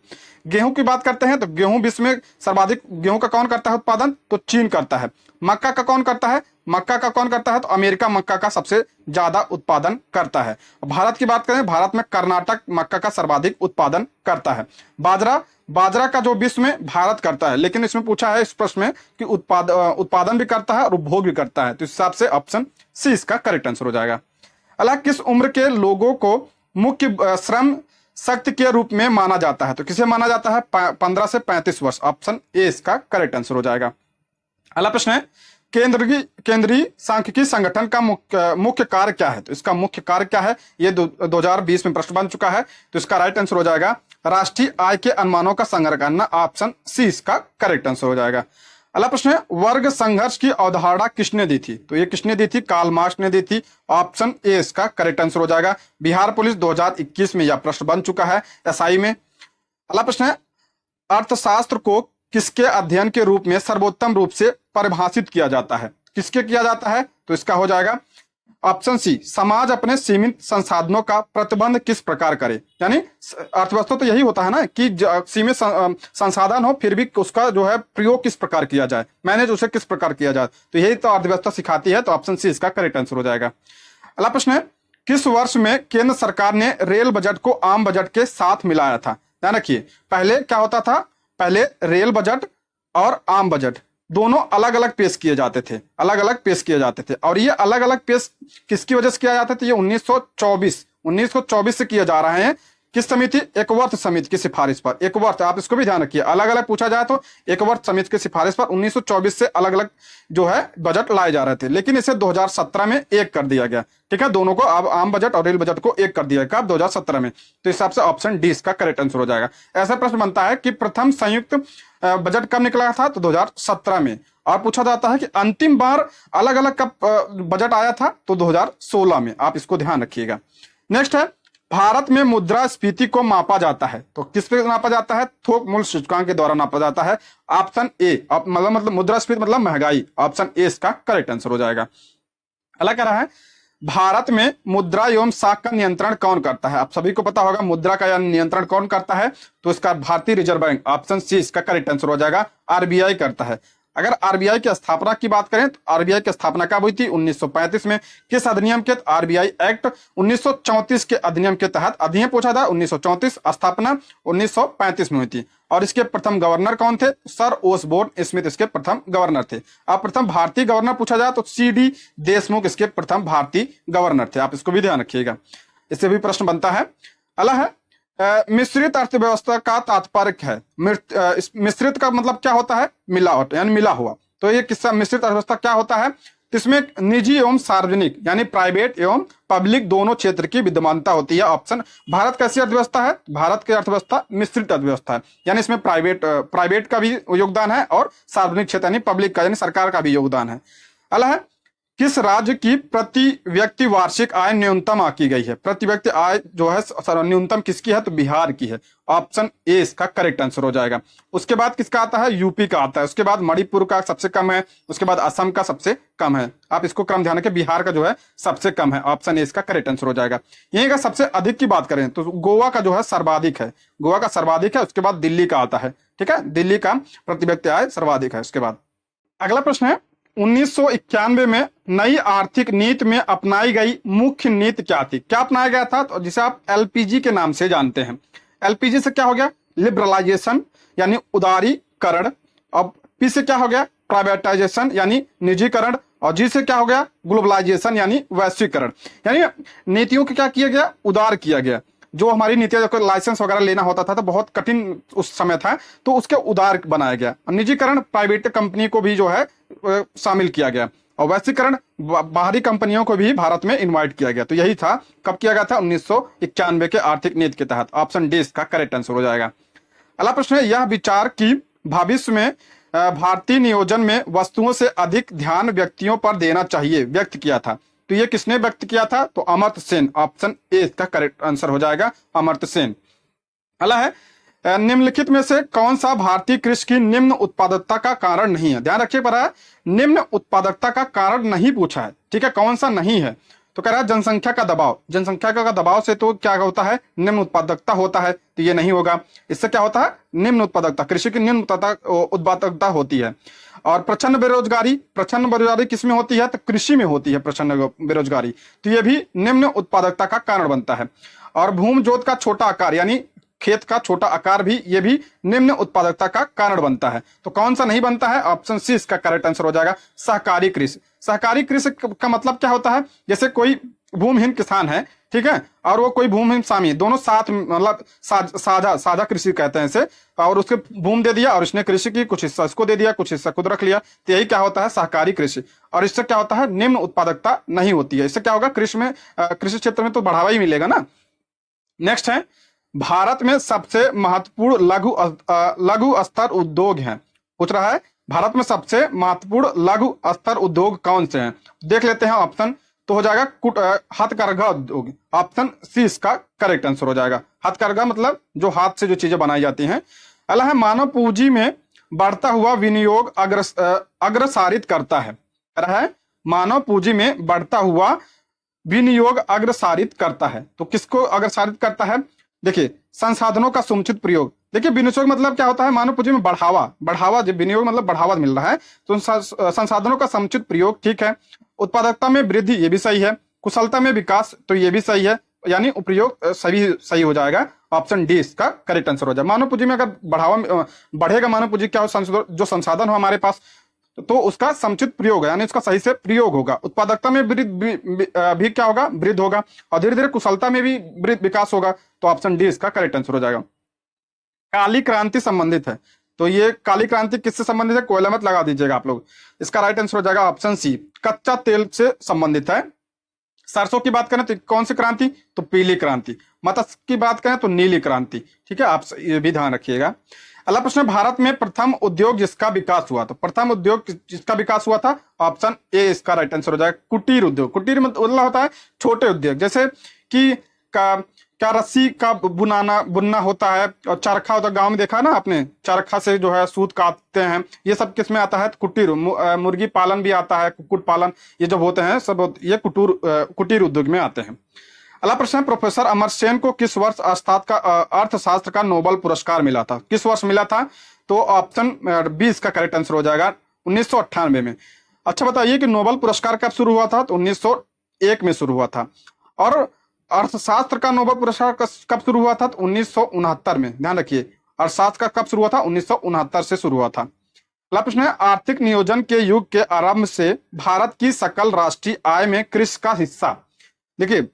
गेहूं की बात करते हैं तो गेहूं विश्व में सर्वाधिक गेहूं का कौन करता है उत्पादन? तो चीन करता है। मक्का का कौन करता है? मक्का का कौन करता है? तो अमेरिका मक्का का सबसे ज्यादा उत्पादन करता है। भारत की बात करें, भारत में कर्नाटक मक्का का सर्वाधिक उत्पादन करता है। बाजरा का जो विश्व में भारत करता है, लेकिन इसमें पूछा है इस प्रश्न में कि उत्पादन भी करता है और उपभोग भी करता है। तो इस हिसाब से ऑप्शन सी इसका करेक्ट आंसर हो जाएगा। अगला किस उम्र के लोगों को मुख्य श्रम शक्ति के रूप में माना जाता है? तो किसे माना जाता है? 15 से 35 वर्ष। ऑप्शन ए इसका करेक्ट आंसर हो जाएगा। अगला प्रश्न है केंद्रीय सांख्यिकी संगठन का मुख्य कार्य क्या है? तो इसका मुख्य कार्य क्या है? ये 2020 में प्रश्न बन चुका है। तो इसका राइट आंसर हो जाएगा राष्ट्रीय आय के अनुमानों का संग्रह करना। ऑप्शन सी इसका करेक्ट आंसर हो जाएगा। अगला प्रश्न है वर्ग संघर्ष की अवधारणा किसने दी थी? तो ये किसने दी थी? कार्ल मार्क्स ने दी थी। ऑप्शन ए इसका करेक्ट आंसर हो जाएगा। बिहार पुलिस 2021 में यह प्रश्न बन चुका है एसआई में। अगला प्रश्न है अर्थशास्त्र को किसके अध्ययन के रूप में सर्वोत्तम रूप से परिभाषित किया जाता है? किसके किया जाता है? तो इसका हो जाएगा ऑप्शन सी समाज अपने सीमित संसाधनों का प्रबंधन किस प्रकार करे। यानी अर्थव्यवस्था तो यही होता है ना कि सीमित संसाधन हो फिर भी उसका जो है प्रयोग किस प्रकार किया जाए, मैनेज उसे किस प्रकार किया जाए, तो यही तो अर्थव्यवस्था सिखाती है। तो ऑप्शन सी इसका करेक्ट आंसर हो जाएगा। अगला प्रश्न है, किस वर्ष में केंद्र सरकार ने रेल बजट को आम बजट के साथ मिलाया था? ध्यान रखिए, पहले क्या होता था, पहले रेल बजट और आम बजट दोनों अलग अलग पेश किए जाते थे, अलग अलग पेश किए जाते थे। और ये अलग अलग पेश किसकी वजह से किया जाता था? ये 1924 से किया जा रहे हैं। किस समिति? एकवर्थ समिति की सिफारिश पर। एकवर्थ, आप इसको भी ध्यान रखिए, अलग अलग पूछा जाए तो एकवर्थ समिति की सिफारिश पर 1924 से अलग अलग जो है बजट लाए जा रहे थे, लेकिन इसे 2017 में एक कर दिया गया। ठीक है, दोनों को, अब आम बजट और रेल बजट को एक कर दिया गया 2017 में। तो इस हिसाब से ऑप्शन डी इसका करेक्ट आंसर हो जाएगा। ऐसा प्रश्न बनता है कि प्रथम संयुक्त बजट कब निकला था? तो 2017 में। और पूछा जाता है कि अंतिम बार अलग अलग कब बजट आया था? तो 2016 में। आप इसको ध्यान रखिएगा। नेक्स्ट है, भारत में मुद्रास्फीति को मापा जाता है, तो किस पे नापा जाता है? थोक मूल्य सूचकांक के द्वारा नापा जाता है। ऑप्शन ए, मतलब मुद्रास्फीति मतलब महंगाई। ऑप्शन ए इसका करेक्ट आंसर हो जाएगा। अगला कह रहा है, भारत में मुद्रा एवं साख का नियंत्रण कौन करता है? आप सभी को पता होगा मुद्रा का नियंत्रण कौन करता है, तो इसका भारतीय रिजर्व बैंक। ऑप्शन सी इसका करेक्ट आंसर हो जाएगा, आरबीआई करता है। अगर आरबीआई की स्थापना की बात करें तो आरबीआई की स्थापना कब हुई थी? 1935 में। किस अधिनियम के? आरबीआई एक्ट 1934 के अधिनियम के तहत। अधिनियम पूछा था 1934, स्थापना 1935 में हुई थी। और इसके प्रथम गवर्नर कौन थे? सर ओसबोर्न स्मिथ इसके प्रथम गवर्नर थे। अब प्रथम भारतीय गवर्नर पूछा जाए तो सीडी देशमुख इसके प्रथम भारतीय गवर्नर थे। आप इसको भी ध्यान रखिएगा, इससे भी प्रश्न बनता है। अगला है, मिश्रित अर्थव्यवस्था का तात्पर्य है। मिश्रित का मतलब क्या होता है? मिलावट, यानी मिला हुआ। तो ये किस्सा मिश्रित अर्थव्यवस्था क्या होता है? तो इसमें निजी एवं सार्वजनिक यानी प्राइवेट एवं पब्लिक दोनों क्षेत्र की विद्यमानता होती है। ऑप्शन, भारत कैसी अर्थव्यवस्था है? भारत की अर्थव्यवस्था मिश्रित अर्थव्यवस्था है, यानी इसमें प्राइवेट का भी योगदान है और सार्वजनिक क्षेत्र यानी पब्लिक का यानी सरकार का भी योगदान है। अगला है, किस राज्य की प्रति व्यक्ति वार्षिक आय न्यूनतम आकी गई है? प्रति व्यक्ति आय जो है न्यूनतम किसकी है? तो बिहार की है। ऑप्शन ए इसका करेक्ट आंसर हो जाएगा। उसके बाद किसका आता है? यूपी का आता है। उसके बाद मणिपुर का सबसे कम है। उसके बाद असम का सबसे कम है। आप इसको क्रम ध्यान रखें, बिहार का जो है सबसे कम है। ऑप्शन ए इसका करेक्ट आंसर हो जाएगा। यहीं का सबसे अधिक की बात करें तो गोवा का जो है सर्वाधिक है। गोवा का सर्वाधिक है। उसके बाद दिल्ली का आता है। ठीक है, दिल्ली का प्रति व्यक्ति आय सर्वाधिक है। उसके बाद अगला प्रश्न है, 1991 में नई आर्थिक नीति में अपनाई गई मुख्य नीति क्या थी? क्या अपनाया गया था? तो जिसे आप एलपीजी के नाम से जानते हैं। एलपीजी से क्या हो गया? लिबरलाइजेशन यानी उदारीकरण। अब पी से क्या हो गया? प्राइवेटाइजेशन यानी निजीकरण। और जी से क्या हो गया? ग्लोबलाइजेशन यानी वैश्वीकरण। यानी नीतियों को क्या किया गया? उदार किया गया। जो हमारी नीतियां, लाइसेंस वगैरह लेना होता था तो बहुत कठिन उस समय था, तो उसके उदार बनाया गया। निजीकरण, प्राइवेट कंपनी को भी जो है शामिल किया गया। और वैश्वीकरण, बाहरी कंपनियों को भी भारत में इन्वाइट किया गया। तो यही था, कब किया गया था? 1991 के आर्थिक नीति के तहत। ऑप्शन डी इसका करेक्ट आंसर हो जाएगा। अगला प्रश्न है, यह विचार की भविष्य में भारतीय नियोजन में वस्तुओं से अधिक ध्यान व्यक्तियों पर देना चाहिए, व्यक्त किया था। तो ये किसने व्यक्त किया था? तो अमर्त्य सेन। ऑप्शन ए इसका करेक्ट आंसर हो जाएगा, अमर्त्य सेन। अगला है, निम्नलिखित में से कौन सा भारतीय कृषि की निम्न उत्पादकता का कारण नहीं है? ध्यान रखिए, पर निम्न उत्पादकता का कारण नहीं पूछा है। ठीक है, कौन सा नहीं है? तो कह रहा है जनसंख्या का दबाव। जनसंख्या का दबाव से तो क्या होता है? निम्न उत्पादकता होता है। तो ये नहीं होगा। इससे क्या होता है? निम्न उत्पादकता, कृषि की निम्न उत्पादकता होती है। और प्रचंड बेरोजगारी, प्रचंड बेरोजगारी किसमें होती है? तो कृषि में होती है प्रचंड बेरोजगारी। तो ये भी निम्न उत्पादकता का कारण बनता है। और भूमि जोत का छोटा आकार यानी खेत का छोटा आकार भी, ये भी निम्न उत्पादकता का कारण बनता है। तो कौन सा नहीं बनता है? ऑप्शन सी इसका करेक्ट आंसर हो जाएगा, सहकारी कृषि। सहकारी कृषि का मतलब क्या होता है? जैसे कोई भूमिहीन किसान है, ठीक है, और वो कोई भूमिहीन सामी, दोनों साथ, मतलब साझा कृषि कहते हैं इसे। और उसके भूमि दे दिया और इसने कृषि की, कुछ हिस्सा इसको दे दिया, कुछ हिस्सा खुद रख लिया। तो यही क्या होता है? सहकारी कृषि। और इससे क्या होता है? निम्न उत्पादकता नहीं होती है। इससे क्या होगा? कृषि में, कृषि क्षेत्र में तो बढ़ावा ही मिलेगा ना। नेक्स्ट है, भारत में सबसे महत्वपूर्ण लघु स्तर उद्योग हैं। पूछ रहा है भारत में सबसे महत्वपूर्ण लघु स्तर उद्योग कौन से हैं? देख लेते हैं ऑप्शन। तो हो जाएगा हथकरघा उद्योग। ऑप्शन सी इसका करेक्ट आंसर हो जाएगा। हथकरघा मतलब जो हाथ से जो चीजें बनाई जाती हैं। अगला है, मानव पूंजी में बढ़ता हुआ विनियोग अग्रसारित करता है। रहा है, मानव पूंजी में बढ़ता हुआ विनियोग अग्रसारित करता है। तो किसको अग्रसारित करता है? देखिए, संसाधनों का समुचित प्रयोग। देखिए, विनियोग मतलब क्या होता है? मानव पूंजी में बढ़ावा जब विनियोग मतलब बढ़ावा मिल रहा है, तो संसाधनों का समुचित प्रयोग, ठीक है। उत्पादकता में वृद्धि, ये भी सही है। कुशलता में विकास, तो ये भी सही है, यानी उपयोग सभी सही हो जाएगा। ऑप्शन डी इसका करेक्ट आंसर हो जाएगा। मानव पूंजी में अगर बढ़ेगा मानव पूंजी, क्या हो, जो संसाधन हो हमारे पास, तो उसका समुचित प्रयोग है, यानी उसका सही से प्रयोग होगा। उत्पादकता में भी क्या होगा, वृद्धि होगा, और धीरे धीरे कुशलता में भी विकास होगा। तो ऑप्शन डी इसका करेक्ट आंसर हो जाएगा। काली क्रांति संबंधित है, तो ये काली क्रांति किससे संबंधित है, कोयला मत लगा दीजिएगा आप लोग। इसका राइट आंसर हो जाएगा ऑप्शन सी, कच्चा तेल से संबंधित है। सरसों की बात करें तो कौन सी क्रांति, तो पीली क्रांति। मत्स्य की बात करें तो नीली क्रांति। ठीक है, आप ये भी ध्यान रखिएगा। अगला प्रश्न, भारत में प्रथम उद्योग जिसका विकास हुआ, तो प्रथम उद्योग जिसका विकास हुआ था, ऑप्शन ए इसका राइट आंसर हो जाएगा, कुटीर उद्योग। कुटीर मतलब होता है छोटे उद्योग, जैसे कि क्या रस्सी का बुनना होता है, और चरखा होता है, गांव में देखा ना आपने, चरखा से जो है सूत काटते हैं, ये सब किस में आता है, कुटीर। मुर्गी पालन भी आता है, कुक्कुट पालन, ये जब होते हैं सब ये कुटीर उद्योग में आते हैं। अगला प्रश्न, प्रोफेसर अमर्त्य को किस वर्ष अर्थशास्त्र का नोबेल पुरस्कार मिला था, किस वर्ष मिला था, तो ऑप्शन 20 का करेक्ट आंसर हो जाएगा, 1998 में। अच्छा बताइए कि नोबेल पुरस्कार कब शुरू हुआ था, तो 1901 में शुरू हुआ था। और अर्थशास्त्र का नोबेल पुरस्कार कब शुरू हुआ था, तो 1969 में। ध्यान रखिए, अर्थशास्त्र का कब शुरू हुआ था, 1969 से शुरू हुआ था। अगला प्रश्न है, आर्थिक नियोजन के युग के आरंभ से भारत की सकल राष्ट्रीय आय में कृषि का हिस्सा, देखिए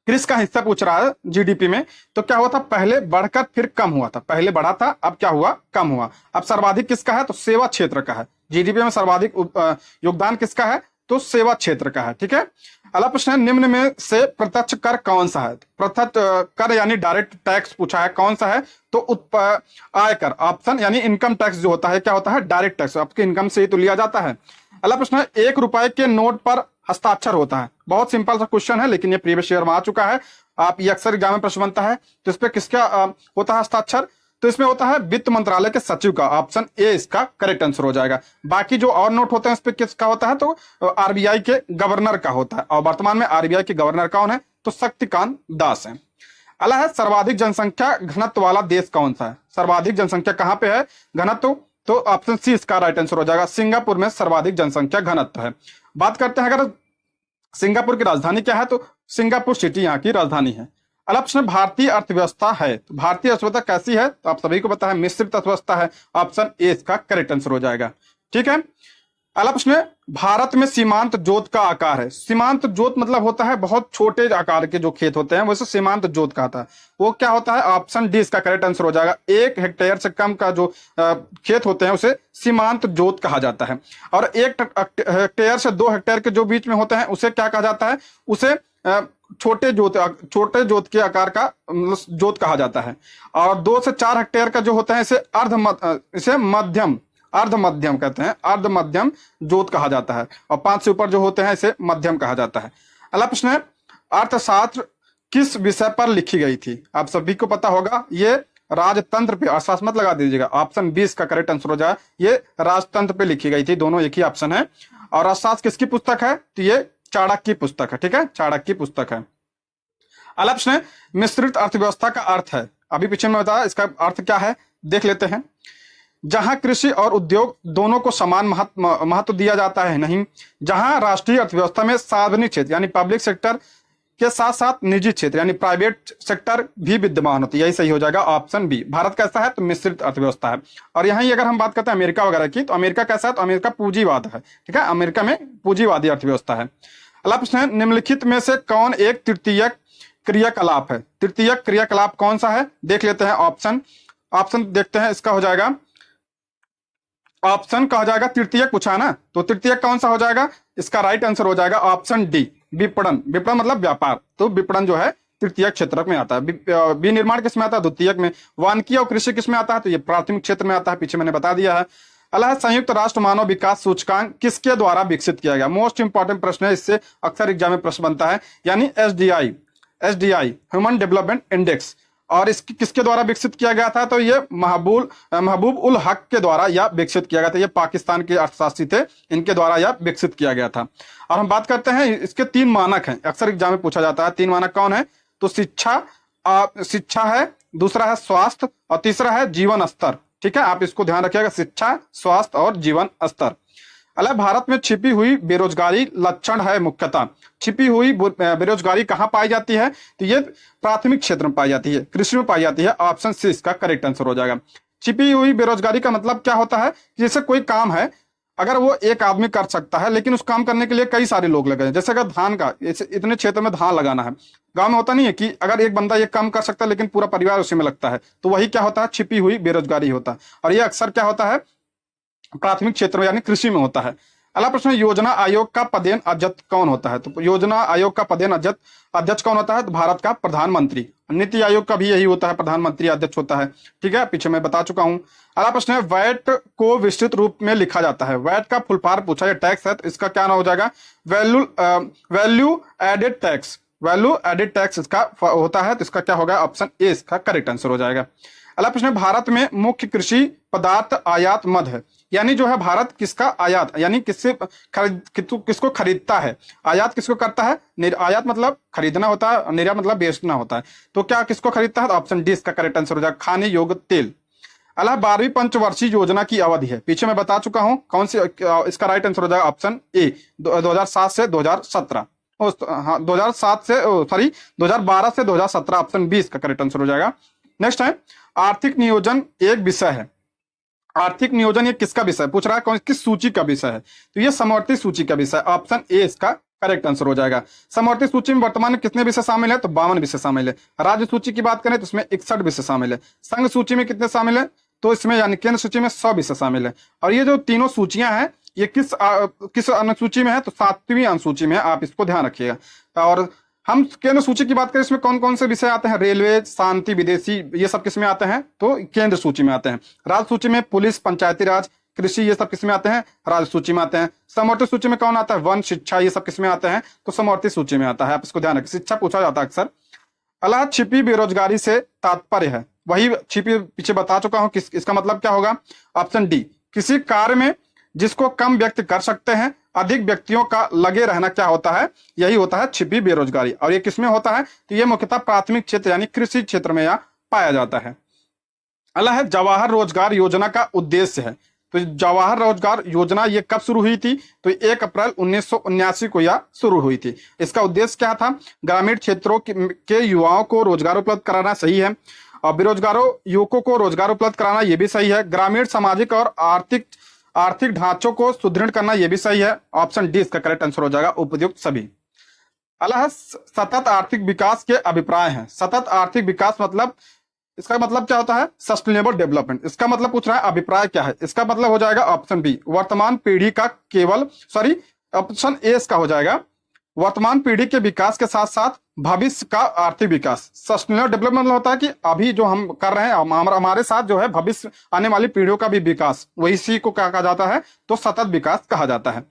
कृषि का हिस्सा पूछ रहा है जीडीपी में, तो क्या हुआ था, पहले बढ़कर फिर कम हुआ था, पहले बढ़ा था अब क्या हुआ, कम हुआ। अब सर्वाधिक किसका है, तो सेवा क्षेत्र का है। जीडीपी में सर्वाधिक योगदान किसका है, तो सेवा क्षेत्र का है। ठीक है, अगला प्रश्न है, निम्न में से प्रत्यक्ष कर कौन सा है, प्रत्यक्ष कर यानी डायरेक्ट टैक्स पूछा है, कौन सा है, तो आयकर। ऑप्शन यानी इनकम टैक्स जो होता है, क्या होता है, डायरेक्ट टैक्स, आपके इनकम से ही तो लिया जाता है। अगला प्रश्न है, 1 रुपए के नोट पर हस्ताक्षर होता है, बहुत सिंपल सा क्वेश्चन है, लेकिन ये प्रीवियस ईयर में आ चुका है, आप ये अक्सर एग्जाम में प्रश्न बनता है। तो इस पे किसका होता है हस्ताक्षर, तो इसमें होता है वित्त मंत्रालय के सचिव का। ऑप्शन ए इसका करेक्ट आंसर हो जाएगा। बाकी जो और नोट होते हैं इस पे किसका होता है, तो आरबीआई के गवर्नर का होता है, और वर्तमान में आरबीआई के गवर्नर कौन है, तो शक्तिकांत दास है। अगला है, सर्वाधिक जनसंख्या घनत्व वाला देश कौन सा है, सर्वाधिक जनसंख्या कहां पे है घनत्व, तो ऑप्शन सी इसका राइट आंसर हो जाएगा, सिंगापुर में सर्वाधिक जनसंख्या घनत्व है। बात करते हैं अगर सिंगापुर की राजधानी क्या है, तो सिंगापुर सिटी यहाँ की राजधानी है। अगला प्रश्न, भारतीय अर्थव्यवस्था है, तो भारतीय अर्थव्यवस्था कैसी है, तो आप सभी को पता है मिश्रित अर्थव्यवस्था है। ऑप्शन ए इसका करेक्ट आंसर हो जाएगा। ठीक है, अगला प्रश्न है, भारत में सीमांत जोत का आकार है, सीमांत जोत मतलब होता है बहुत छोटे आकार के जो खेत होते हैं वैसे सीमांत जोत कहता है, वो क्या होता है, ऑप्शन डी इसका करेक्ट आंसर हो जाएगा। 1 हेक्टेयर से कम का जो खेत होते हैं उसे सीमांत जोत कहा जाता है, और 1 हेक्टेयर से 2 हेक्टेयर के जो बीच में होते हैं उसे क्या कहा जाता है, उसे छोटे जोत के आकार का जोत कहा जाता है। और 2 से 4 हेक्टेयर का जो होता है इसे अर्ध मध्यम कहते हैं, अर्ध मध्यम जोत कहा जाता है, और 5 से ऊपर जो होते हैं इसे मध्यम कहा जाता है। अगला प्रश्न है, अर्थशास्त्र किस विषय पर लिखी गई थी, आप सभी को पता होगा, ये राजतंत्र पे, अर्थशास्त्र मत लगा दीजिएगा, ऑप्शन 20 का करेक्ट आंसर हो जाए, ये राजतंत्र पे लिखी गई थी, दोनों एक ही ऑप्शन है। और अर्थशास्त्र किसकी पुस्तक है, तो ये चाणक्य की पुस्तक है। ठीक है, चाणक्य की पुस्तक है। अगला प्रश्न है, मिश्रित अर्थव्यवस्था का अर्थ है, अभी पीछे में बताया, इसका अर्थ क्या है देख लेते हैं। जहां कृषि और उद्योग दोनों को समान महत्व दिया जाता है, नहीं, जहां राष्ट्रीय अर्थव्यवस्था में सार्वजनिक क्षेत्र यानी पब्लिक सेक्टर के साथ साथ निजी क्षेत्र यानी प्राइवेट सेक्टर भी विद्यमान होती है, यही सही हो जाएगा, ऑप्शन बी। भारत कैसा है, तो मिश्रित अर्थव्यवस्था है। और यहीं अगर हम बात करते हैं अमेरिका वगैरह की, तो अमेरिका कैसा है, तो अमेरिका पूंजीवाद है। ठीक है, अमेरिका में पूंजीवादी अर्थव्यवस्था है। अगला प्रश्न है, निम्नलिखित में से कौन एक तृतीयक क्रियाकलाप है, तृतीयक क्रियाकलाप कौन सा है, देख लेते हैं। ऑप्शन देखते हैं, इसका हो जाएगा, ऑप्शन कहा जाएगा तृतीयक पूछा ना, तो तृतीयक कौन सा हो जाएगा, इसका राइट आंसर हो जाएगा ऑप्शन डी, विपणन। विपणन मतलब व्यापार, तो विपणन जो है तृतीयक क्षेत्र में आता है। विनिर्माण किस में आता है, द्वितीयक में। वानिकी और कृषि किस में आता है, तो ये प्राथमिक क्षेत्र में आता है, पीछे मैंने बता दिया है। अगला, संयुक्त राष्ट्र मानव विकास सूचकांक किसके द्वारा विकसित किया गया, मोस्ट इंपॉर्टेंट प्रश्न है, इससे अक्सर एग्जाम में प्रश्न बनता है, यानी एसडीआई ह्यूमन डेवलपमेंट इंडेक्स। और इसकी किसके द्वारा विकसित किया गया था, तो ये महबूब उल हक के द्वारा यह विकसित किया गया था, ये पाकिस्तान के अर्थशास्त्री थे, इनके द्वारा यह विकसित किया गया था। और हम बात करते हैं, इसके 3 मानक हैं, अक्सर एग्जाम में पूछा जाता है, 3 मानक कौन है, तो शिक्षा है, दूसरा है स्वास्थ्य, और तीसरा है जीवन स्तर। ठीक है, आप इसको ध्यान रखिएगा, शिक्षा, स्वास्थ्य और जीवन स्तर। अल्लाह भारत में छिपी हुई बेरोजगारी लक्षण है मुख्यतः। छिपी हुई बेरोजगारी कहाँ पाई जाती है? तो ये प्राथमिक क्षेत्र में पाई जाती है, कृषि में पाई जाती है। ऑप्शन सी इसका करेक्ट आंसर हो जाएगा। छिपी हुई बेरोजगारी का मतलब क्या होता है? जैसे कोई काम है, अगर वो एक आदमी कर सकता है लेकिन उस काम करने के लिए कई सारे लोग लगे हैं। जैसे अगर धान का इतने क्षेत्र में धान लगाना है, गांव में होता नहीं है कि अगर एक बंदा एक काम कर सकता है लेकिन पूरा परिवार उसी में लगता है, तो वही क्या होता है? छिपी हुई बेरोजगारी होता है। और ये अक्सर क्या होता है? प्राथमिक क्षेत्र में यानी कृषि में होता है। अगला प्रश्न, योजना आयोग का पदेन अध्यक्ष कौन होता है? तो योजना आयोग का पदेन अध्यक्ष कौन होता है? तो भारत का प्रधानमंत्री। नीति आयोग का भी यही होता है, प्रधानमंत्री अध्यक्ष होता है। ठीक है, पीछे मैं बता चुका हूं। अगला प्रश्न है, वैट को विस्तृत रूप में लिखा जाता है। वैट का फुल फॉर्म पूछा, ये टैक्स है, तो इसका क्या नाम हो जाएगा? Value added tax. Value added tax इसका होता है, तो इसका क्या होगा? ऑप्शन ए इसका करेक्ट आंसर हो जाएगा। अगला प्रश्न है, भारत में मुख्य कृषि पदार्थ आयात मद है। यानी जो है भारत किसका आयात, यानी किसको खरीदता है? आयात किसको करता है? आयात मतलब खरीदना होता है, निर्यात मतलब बेचना होता है। तो क्या किसको खरीदता है? तो ऑप्शन डी इसका करेक्ट आंसर हो जाएगा, खाने योग्य तेल। अल्लाह 12वीं पंचवर्षीय योजना की अवधि है, पीछे मैं बता चुका हूं कौन सी। इसका राइट आंसर हो जाएगा ऑप्शन ए, 2007 से 2017। हाँ, 2007 से सॉरी 2012 से 2017, ऑप्शन बी इसका करेक्ट आंसर हो जाएगा। नेक्स्ट है, आर्थिक नियोजन एक विषय है। आर्थिक नियोजन ये किसका विषय पूछ रहा है? कौन किस सूची का विषय है? तो ये समवर्ती सूची का विषय, ऑप्शन ए इसका करेक्ट आंसर हो जाएगा। समवर्ती सूची में वर्तमान में कितने विषय शामिल है? तो 52 विषय शामिल है। राज्य सूची की बात करें तो इसमें 61 विषय शामिल है। संघ सूची में कितने शामिल है? तो इसमें यानी केंद्र सूची में 100 विषय शामिल है। और ये जो तीनों सूचियां हैं, ये किस अनुसूची में है? तो 7वीं अनुसूची में है, आप इसको ध्यान रखिएगा। और हम केंद्र सूची की बात करें, इसमें कौन कौन से विषय आते हैं? रेलवे, शांति, विदेशी, ये सब किसमें आते हैं? तो केंद्र सूची में आते हैं। राज्य सूची में पुलिस, पंचायती राज, कृषि, ये सब किसमें आते हैं? राज्य सूची में आते हैं। समवर्ती सूची में कौन आता है? वन, शिक्षा, ये सब किसमें आते हैं? तो समवर्ती सूची में आता है, आप इसको ध्यान रखें, शिक्षा पूछा जाता है अक्सर। अल्लाह छिपी बेरोजगारी से तात्पर्य है, वही छिपी पीछे बता चुका हूं, इसका मतलब क्या होगा? ऑप्शन डी, किसी कार्य में जिसको कम व्यक्ति कर सकते हैं, अधिक व्यक्तियों का लगे रहना क्या होता है? यही होता है छिपी बेरोजगारी। और ये किसमें होता है? तो ये मुख्यतः प्राथमिक क्षेत्र यानी कृषि क्षेत्र में यह पाया जाता है। अगला है, जवाहर रोजगार योजना का उद्देश्य है। तो जवाहर रोजगार योजना ये कब शुरू हुई थी? तो 1 अप्रैल 1979 को यह शुरू हुई थी। इसका उद्देश्य क्या था? ग्रामीण क्षेत्रों के युवाओं को रोजगार उपलब्ध कराना, सही है। और बेरोजगारों युवकों को रोजगार उपलब्ध कराना, ये भी सही है। ग्रामीण सामाजिक और आर्थिक ढांचों को सुदृढ़ करना, यह भी सही है। ऑप्शन डी इसका करेक्ट आंसर हो जाएगा, उपयुक्त सभी। अगला, सतत आर्थिक विकास के अभिप्राय हैं। सतत आर्थिक विकास मतलब, इसका मतलब क्या होता है? Sustainable development. इसका मतलब पूछ रहा है अभिप्राय क्या है? इसका मतलब हो जाएगा ऑप्शन बी, वर्तमान पीढ़ी का केवल ऑप्शन ए इसका हो जाएगा, वर्तमान पीढ़ी के विकास के साथ साथ भविष्य का आर्थिक विकास। सस्टेनेबल डेवलपमेंट होता है कि अभी जो हम कर रहे हैं, हमारे साथ जो है भविष्य आने वाली पीढ़ियों का भी विकास, वही सी को क्या कहा जाता है? तो सतत विकास कहा जाता है।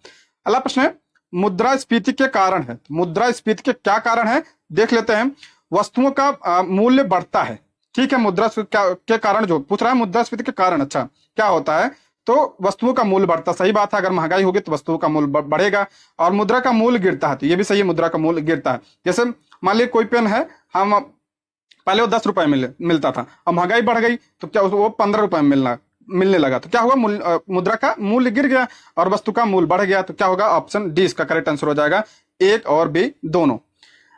अगला प्रश्न है, मुद्रास्फीति के कारण है। मुद्रास्फीति के क्या कारण है देख लेते हैं। वस्तुओं का मूल्य बढ़ता है, ठीक है। मुद्रास्फीति के कारण जो पूछ रहा है, मुद्रास्फीति के कारण अच्छा क्या होता है? तो वस्तुओं का मूल्य बढ़ता, सही बात है। अगर महंगाई होगी तो वस्तुओं का मूल्य बढ़ेगा। और मुद्रा का मूल्य गिरता है, तो ये भी सही है, मुद्रा का मूल्य गिरता है। जैसे मान लीजिए कोई पेन है, हम पहले वो 10 रुपए मिलता था, अब महंगाई बढ़ गई तो क्या वो 15 रुपए में मिलने लगा, तो क्या होगा? मुद्रा का मूल्य गिर गया और वस्तु का मूल्य बढ़ गया। तो क्या होगा? ऑप्शन डी इसका करेक्ट आंसर हो जाएगा, एक और बी दोनों।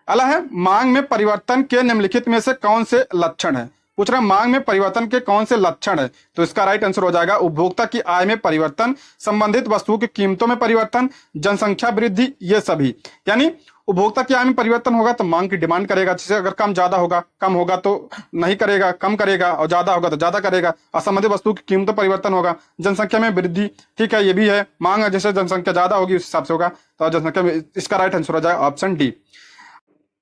अगला है, मांग में परिवर्तन के निम्नलिखित में से कौन से लक्षण है? पूछ रहा है मांग में परिवर्तन के कौन से लक्षण है? तो इसका राइट आंसर हो जाएगा, उपभोक्ता की आय में परिवर्तन, संबंधित वस्तुओं की कीमतों में परिवर्तन, जनसंख्या वृद्धि, ये सभी। यानी उपभोक्ता की आय में परिवर्तन होगा तो मांग की डिमांड करेगा, जैसे अगर ज्यादा होगा, कम होगा तो नहीं करेगा, कम करेगा, और ज्यादा होगा तो ज्यादा करेगा। असंबंधित वस्तुओं की कीमतों परिवर्तन होगा, जनसंख्या में वृद्धि, ठीक है, ये भी है। मांग जैसे जनसंख्या ज्यादा होगी उस हिसाब से होगा, तो जनसंख्या में, इसका राइट आंसर हो जाएगा ऑप्शन डी।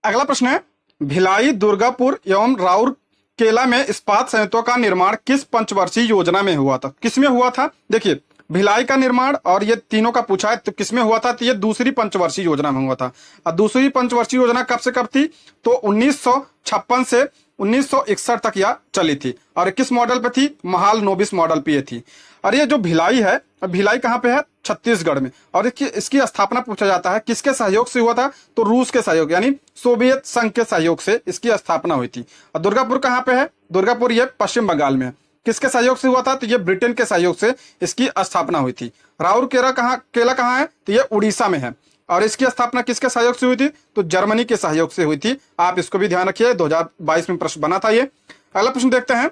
अगला प्रश्न है, भिलाई, दुर्गापुर एवं राउरकेला में इस्पात संयंत्रों का निर्माण किस पंचवर्षीय योजना में हुआ था? किसमें हुआ था? देखिए, भिलाई का निर्माण और ये तीनों का पूछा है तो किसमें हुआ था? तो ये दूसरी पंचवर्षीय योजना में हुआ था। और दूसरी पंचवर्षीय योजना कब से कब थी? तो 1956 से 1961 तक यह चली थी। और किस मॉडल पे थी? महाल नोबिस मॉडल पे ये थी। और ये जो भिलाई है, भिलाई कहाँ पे है? छत्तीसगढ़ में। और इसकी स्थापना पूछा जाता है किसके सहयोग से हुआ था? तो रूस के सहयोग यानी सोवियत संघ के सहयोग से इसकी स्थापना हुई थी। और दुर्गापुर कहाँ पे है? दुर्गापुर ये पश्चिम बंगाल में है। किसके सहयोग से हुआ था? तो ये ब्रिटेन के सहयोग से इसकी स्थापना हुई थी। राउरकेला कहाँ है? तो ये उड़ीसा में है। और इसकी स्थापना किसके सहयोग से हुई थी? तो जर्मनी के सहयोग से हुई थी। आप इसको भी ध्यान रखिए, 2022 में प्रश्न बना था ये। अगला प्रश्न देखते हैं,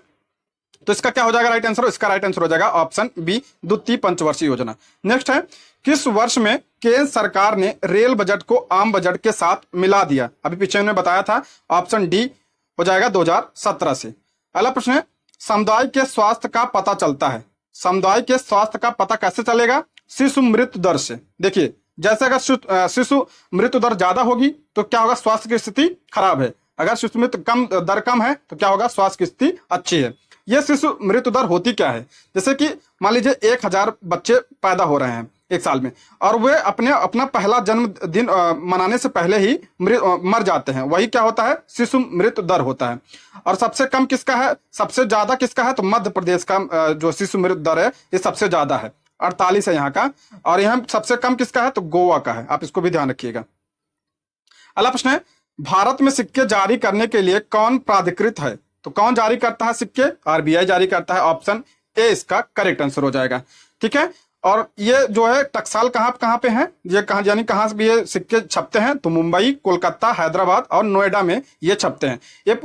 तो इसका क्या हो जाएगा राइट आंसर? इसका राइट आंसर हो जाएगा ऑप्शन बी, द्वितीय पंचवर्षीय योजना। नेक्स्ट है, किस वर्ष में केंद्र सरकार ने रेल बजट को आम बजट के साथ मिला दिया? अभी पीछे ने बताया था, ऑप्शन डी हो जाएगा 2017 से। अगला प्रश्न है, समुदाय के स्वास्थ्य का पता चलता है। समुदाय के स्वास्थ्य का पता कैसे चलेगा? शिशु मृत्यु दर से। देखिए, जैसे अगर शिशु मृत्यु दर ज्यादा होगी तो क्या होगा? स्वास्थ्य की स्थिति खराब है। अगर शिशु मृत्यु दर कम है तो क्या होगा? स्वास्थ्य की स्थिति अच्छी है। ये शिशु मृत्यु दर होती क्या है? जैसे कि मान लीजिए 1000 बच्चे पैदा हो रहे हैं एक साल में, और वे अपना पहला जन्मदिन मनाने से पहले ही मर जाते हैं, वही क्या होता है? शिशु मृत्यु दर होता है। और सबसे कम किसका है? सबसे ज्यादा किसका है? तो मध्य प्रदेश का जो शिशु मृत्यु दर है ये सबसे ज्यादा है, 48 है यहाँ का। और यहाँ सबसे कम किसका है? तो गोवा का है। आप इसको भी ध्यान रखिएगा। अगला प्रश्न है, भारत में सिक्के जारी करने के लिए कौन प्राधिकृत है? तो कौन जारी करता है सिक्के? आरबीआई जारी करता है। ऑप्शन ए इसका करेक्ट आंसर हो जाएगा। ठीक है, और ये जो है टकसाल कहाँ पे है? ये कहाँ, यानी कहाँ से ये सिक्के छपते हैं? तो मुंबई, कोलकाता, हैदराबाद और नोएडा में ये छपते हैं। ये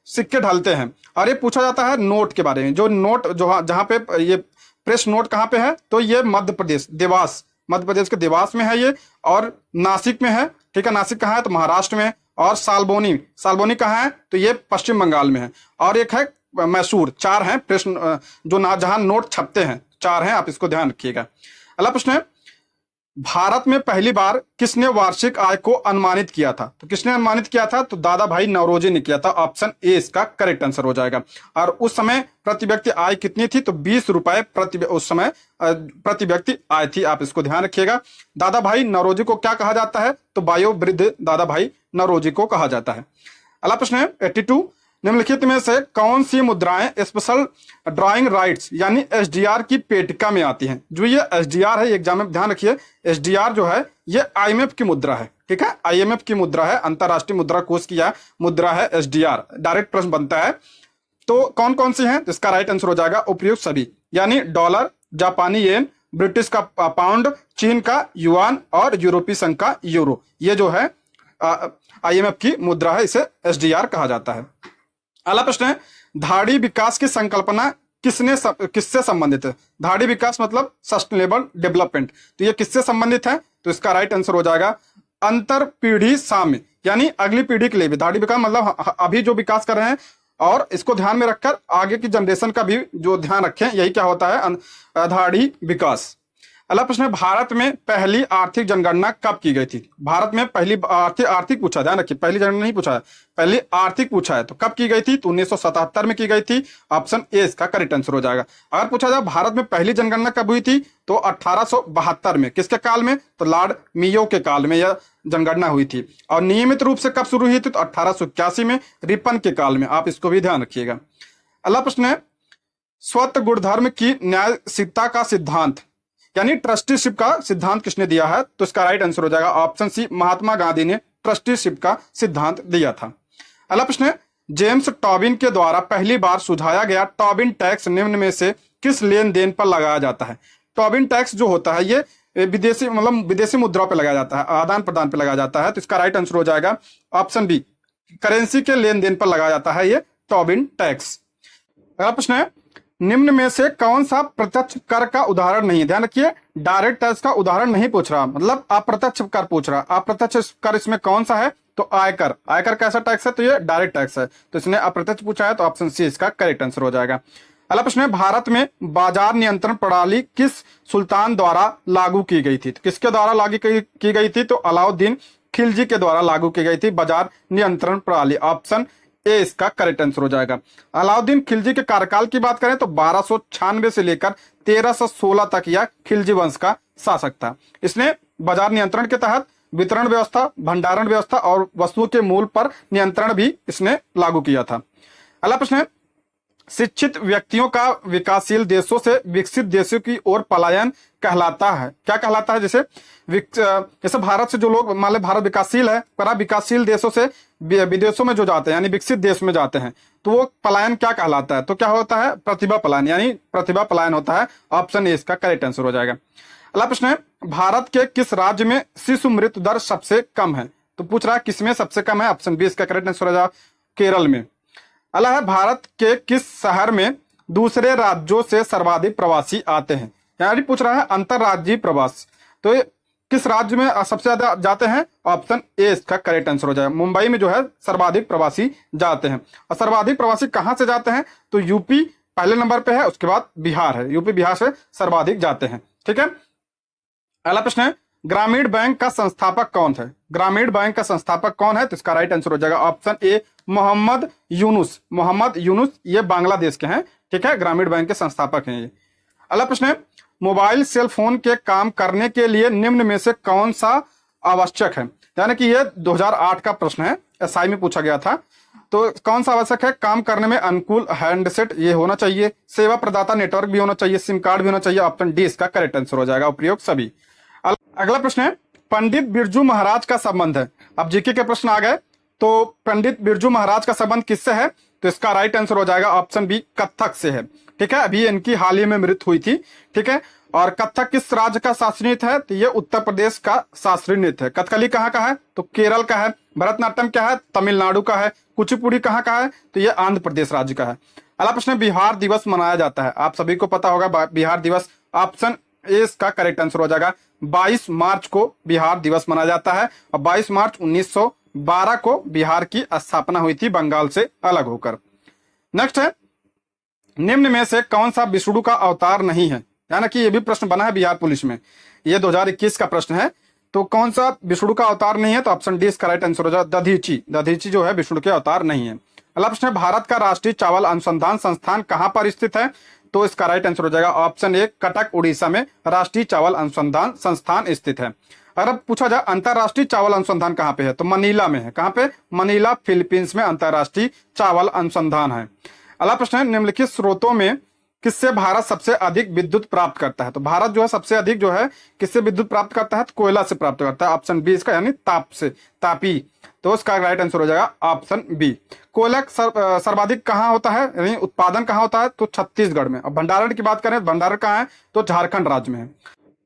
सिक्के ढलते हैं। और ये पूछा जाता है नोट के बारे में। जो नोट जहाँ पे ये प्रेस नोट कहाँ पे है? तो ये मध्य प्रदेश, देवास, मध्य प्रदेश के देवास में है ये। और नासिक में है। ठीक है, नासिक कहाँ है? तो महाराष्ट्र में। और सालबोनी कहाँ है? तो ये पश्चिम बंगाल में है। और एक है मैसूर। 4 हैं प्रेस जो जहां नोट छपते हैं, 4 हैं। आप इसको ध्यान रखिएगा। अगला प्रश्न है, भारत में पहली बार किसने वार्षिक आय को अनुमानित किया था? तो किसने अनुमानित किया था? तो दादा भाई नौरोजी ने किया था। ऑप्शन ए इसका करेक्ट आंसर हो जाएगा। और उस समय प्रति व्यक्ति आय कितनी थी? तो 20 रुपए उस समय प्रति व्यक्ति आय थी। आप इसको ध्यान रखिएगा। दादा भाई नौरोजी को क्या कहा जाता है? तो वयोवृद्ध दादा भाई नौरोजी को कहा जाता है। अगला प्रश्न है 82, निम्नलिखित में से कौन सी मुद्राएं स्पेशल ड्राइंग राइट्स यानी एसडीआर की पेटिका में आती हैं? जो ये एसडीआर है, एग्जाम में ध्यान रखिए, एसडीआर जो है ये आईएमएफ की मुद्रा है। ठीक है, आईएमएफ की मुद्रा है, अंतरराष्ट्रीय मुद्रा कोष की मुद्रा है एसडीआर। डायरेक्ट प्रश्न बनता है। तो कौन कौन सी हैं? इसका राइट आंसर हो जाएगा उपयुक्त सभी, यानी डॉलर, जापानी येन, ब्रिटिश का पाउंड, चीन का युआन और यूरोपीय संघ का यूरो। ये जो है आईएमएफ की मुद्रा है, इसे एसडीआर कहा जाता है। अगला प्रश्न है, धाड़ी विकास की संकल्पना किससे संबंधित है? धाड़ी विकास मतलब सस्टेनेबल डेवलपमेंट। तो ये किससे संबंधित है? तो इसका राइट आंसर हो जाएगा अंतर पीढ़ी साम्य, यानी अगली पीढ़ी के लिए भी धाड़ी विकास मतलब अभी जो विकास कर रहे हैं और इसको ध्यान में रखकर आगे की जनरेशन का भी जो ध्यान रखें, यही क्या होता है धाड़ी विकास। अगला प्रश्न है, भारत में पहली आर्थिक जनगणना कब की गई थी? भारत में पहली आर्थिक पूछा, ध्यान रखिए, पहली जनगणना नहीं पूछा है, पहली आर्थिक पूछा है। तो कब की गई थी? तो 1977 में की गई थी। ऑप्शन ए इसका करेक्ट आंसर हो जाएगा। अगर पूछा जाए भारत में पहली जनगणना कब हुई थी? तो 1872 में। किसके काल में? तो लॉर्ड मेयो के काल में यह जनगणना हुई थी। और नियमित रूप से कब शुरू हुई थी? तो 1881 में, रिपन के काल में। आप इसको भी ध्यान रखिएगा। अगला प्रश्न है, स्वत गुणधर्म की न्यायिकता का सिद्धांत यानी ट्रस्टीशिप का सिद्धांत किसने दिया है? तो इसका राइट आंसर हो जाएगा ऑप्शन सी, महात्मा गांधी ने ट्रस्टीशिप का सिद्धांत दिया था। अगला प्रश्न है, जेम्स टॉबिन के द्वारा पहली बार सुझाया गया टॉबिन टैक्स निम्न में से किस लेन देन पर लगाया जाता है? टॉबिन टैक्स जो होता है ये विदेशी मुद्राओं पर लगाया जाता है, आदान प्रदान पर लगाया जाता है। तो इसका राइट आंसर हो जाएगा ऑप्शन बी, करेंसी के लेन देन पर लगाया जाता है ये टॉबिन टैक्स। अगला प्रश्न है, निम्न में से कौन सा प्रत्यक्ष कर का उदाहरण नहीं है? ध्यान रखिए, डायरेक्ट टैक्स का उदाहरण नहीं पूछ रहा, मतलब अप्रत्यक्ष कर पूछ रहा। अप्रत्यक्ष कर इसमें कौन सा है? तो आयकर। आयकर कैसा टैक्स है? तो ये डायरेक्ट टैक्स है। तो इसने अप्रत्यक्ष पूछा है, तो ऑप्शन सी इसका करेक्ट आंसर हो जाएगा। अगला प्रश्न है, भारत में बाजार नियंत्रण प्रणाली किस सुल्तान द्वारा लागू की गई थी? तो किसके द्वारा लागू की गई थी? तो अलाउद्दीन खिलजी के द्वारा लागू की गई थी बाजार नियंत्रण प्रणाली। ऑप्शन ए इसका करेक्ट आंसर हो जाएगा। अलाउद्दीन खिलजी के कार्यकाल की बात करें तो 1296 से लेकर 1316 तक यह खिलजी वंश का शासक था। इसने बाजार नियंत्रण के तहत वितरण व्यवस्था, भंडारण व्यवस्था और वस्तुओं के मूल्य पर नियंत्रण भी इसने लागू किया था। अगला प्रश्न है, शिक्षित व्यक्तियों का विकासशील देशों से विकसित देशों की ओर पलायन कहलाता है। क्या कहलाता है? जैसे भारत से जो लोग, मान लो भारत विकासशील है, पर विकासशील देशों से विदेशों में जो जाते हैं यानी विकसित देश में जाते हैं, तो वो पलायन क्या कहलाता है? तो क्या होता है? प्रतिभा पलायन, यानी प्रतिभा पलायन होता है। ऑप्शन ए इसका करेक्ट आंसर हो जाएगा। अगला प्रश्न है, भारत के किस राज्य में शिशु मृत्यु दर सबसे कम है? तो पूछ रहा है किसमें सबसे कम है? ऑप्शन बी इसका करेक्ट आंसर हो जाएगा, केरल में। अगला है, भारत के किस शहर में दूसरे राज्यों से सर्वाधिक प्रवासी आते हैं? यानी पूछ रहा है अंतरराज्यीय प्रवास, तो किस राज्य में सबसे ज्यादा जाते हैं? ऑप्शन ए इसका करेक्ट आंसर हो जाएगा। मुंबई में जो है सर्वाधिक प्रवासी जाते हैं। और सर्वाधिक प्रवासी कहां से जाते हैं? तो यूपी पहले नंबर पे है, उसके बाद बिहार है। यूपी बिहार से सर्वाधिक जाते हैं। ठीक है। अगला प्रश्न है, ग्रामीण बैंक का संस्थापक कौन है? ग्रामीण बैंक का संस्थापक कौन है? तो इसका राइट आंसर हो जाएगा ऑप्शन ए, मोहम्मद यूनुस। मोहम्मद यूनुस ये बांग्लादेश के हैं। ठीक है, ग्रामीण बैंक के संस्थापक हैं ये। अगला प्रश्न है, मोबाइल सेल फोन के काम करने के लिए निम्न में से कौन सा आवश्यक है? यानी कि ये 2008 का प्रश्न है, एसआई में पूछा गया था। तो कौन सा आवश्यक है? काम करने में अनुकूल हैंडसेट ये होना चाहिए, सेवा प्रदाता नेटवर्क भी होना चाहिए, सिम कार्ड भी होना चाहिए। ऑप्शन डी इसका करेक्ट आंसर हो जाएगा, उपयोग सभी। अगला प्रश्न है, पंडित बिरजू महाराज का संबंध है। अब जीके के प्रश्न आ गए, तो पंडित बिरजू महाराज का संबंध किससे है? तो इसका राइट आंसर हो जाएगा ऑप्शन बी, कथक से है। ठीक है, अभी इनकी हाल ही में मृत्यु हुई थी। ठीक है, और कथक किस राज्य का शास्त्रीय नृत्य है? तो ये उत्तर प्रदेश का शास्त्रीय नृत्य है। कथकली कहाँ का है? तो केरल का है। भरतनाट्यम क्या है? तमिलनाडु का है। कुचिपुड़ी कहाँ का है? तो ये आंध्र प्रदेश राज्य का है। अगला प्रश्न है, बिहार दिवस मनाया जाता है। आप सभी को पता होगा बिहार दिवस, ऑप्शन ए इसका करेक्ट आंसर हो जाएगा। 22 मार्च को बिहार दिवस मनाया जाता है और 22 मार्च 1912 को बिहार की स्थापना हुई थी बंगाल से अलग होकर। नेक्स्ट है, निम्न में से कौन सा विष्णु का अवतार नहीं है? यानी कि ये भी प्रश्न बना है बिहार पुलिस में, ये 2021 का प्रश्न है। तो कौन सा विष्णु का अवतार नहीं है? तो ऑप्शन डी इसका राइट आंसर हो जाएगा, दधीची। दधीची जो है विष्णु के अवतार नहीं है। अगला प्रश्न है, भारत का राष्ट्रीय चावल अनुसंधान संस्थान कहां पर स्थित है? तो इसका राइट आंसर हो जाएगा ऑप्शन ए, कटक उड़ीसा में राष्ट्रीय चावल अनुसंधान संस्थान स्थित है। अगर अब पूछा जाए अंतरराष्ट्रीय चावल अनुसंधान कहाँ पे है? तो मनीला में है। कहाँ पे? मनीला, फिलीपींस में अंतरराष्ट्रीय चावल अनुसंधान है। अगला प्रश्न है, निम्नलिखित स्रोतों में किससे भारत सबसे अधिक विद्युत प्राप्त करता है? तो भारत जो है सबसे अधिक जो है किससे विद्युत प्राप्त करता है? तो कोयला से प्राप्त करता है। ऑप्शन बी इसका, यानी ताप से, तापी। तो इसका राइट आंसर हो जाएगा ऑप्शन बी। कोयला सर्वाधिक कहाँ होता है, यानी उत्पादन कहाँ होता है? तो छत्तीसगढ़ में। और भंडारण की बात करें, भंडारण कहाँ है? तो झारखंड राज्य में है।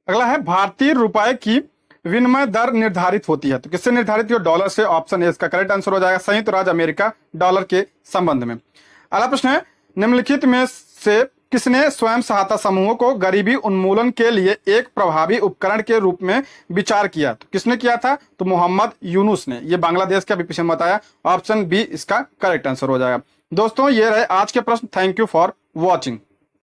अगला है, भारतीय रुपए की विनिमय दर निर्धारित होती है। तो किससे निर्धारित होती है? डॉलर से। ऑप्शन ए इसका करेक्ट आंसर हो जाएगा, संयुक्त राज्य अमेरिका डॉलर के संबंध में। अगला प्रश्न है, निम्नलिखित में से किसने स्वयं सहायता समूहों को गरीबी उन्मूलन के लिए एक प्रभावी उपकरण के रूप में विचार किया? तो किसने किया था? तो मोहम्मद यूनुस ने। ये बांग्लादेश का भी प्रश्न बताया। ऑप्शन बी इसका करेक्ट आंसर हो जाएगा। दोस्तों ये रहे आज के प्रश्न। Thank you for watching.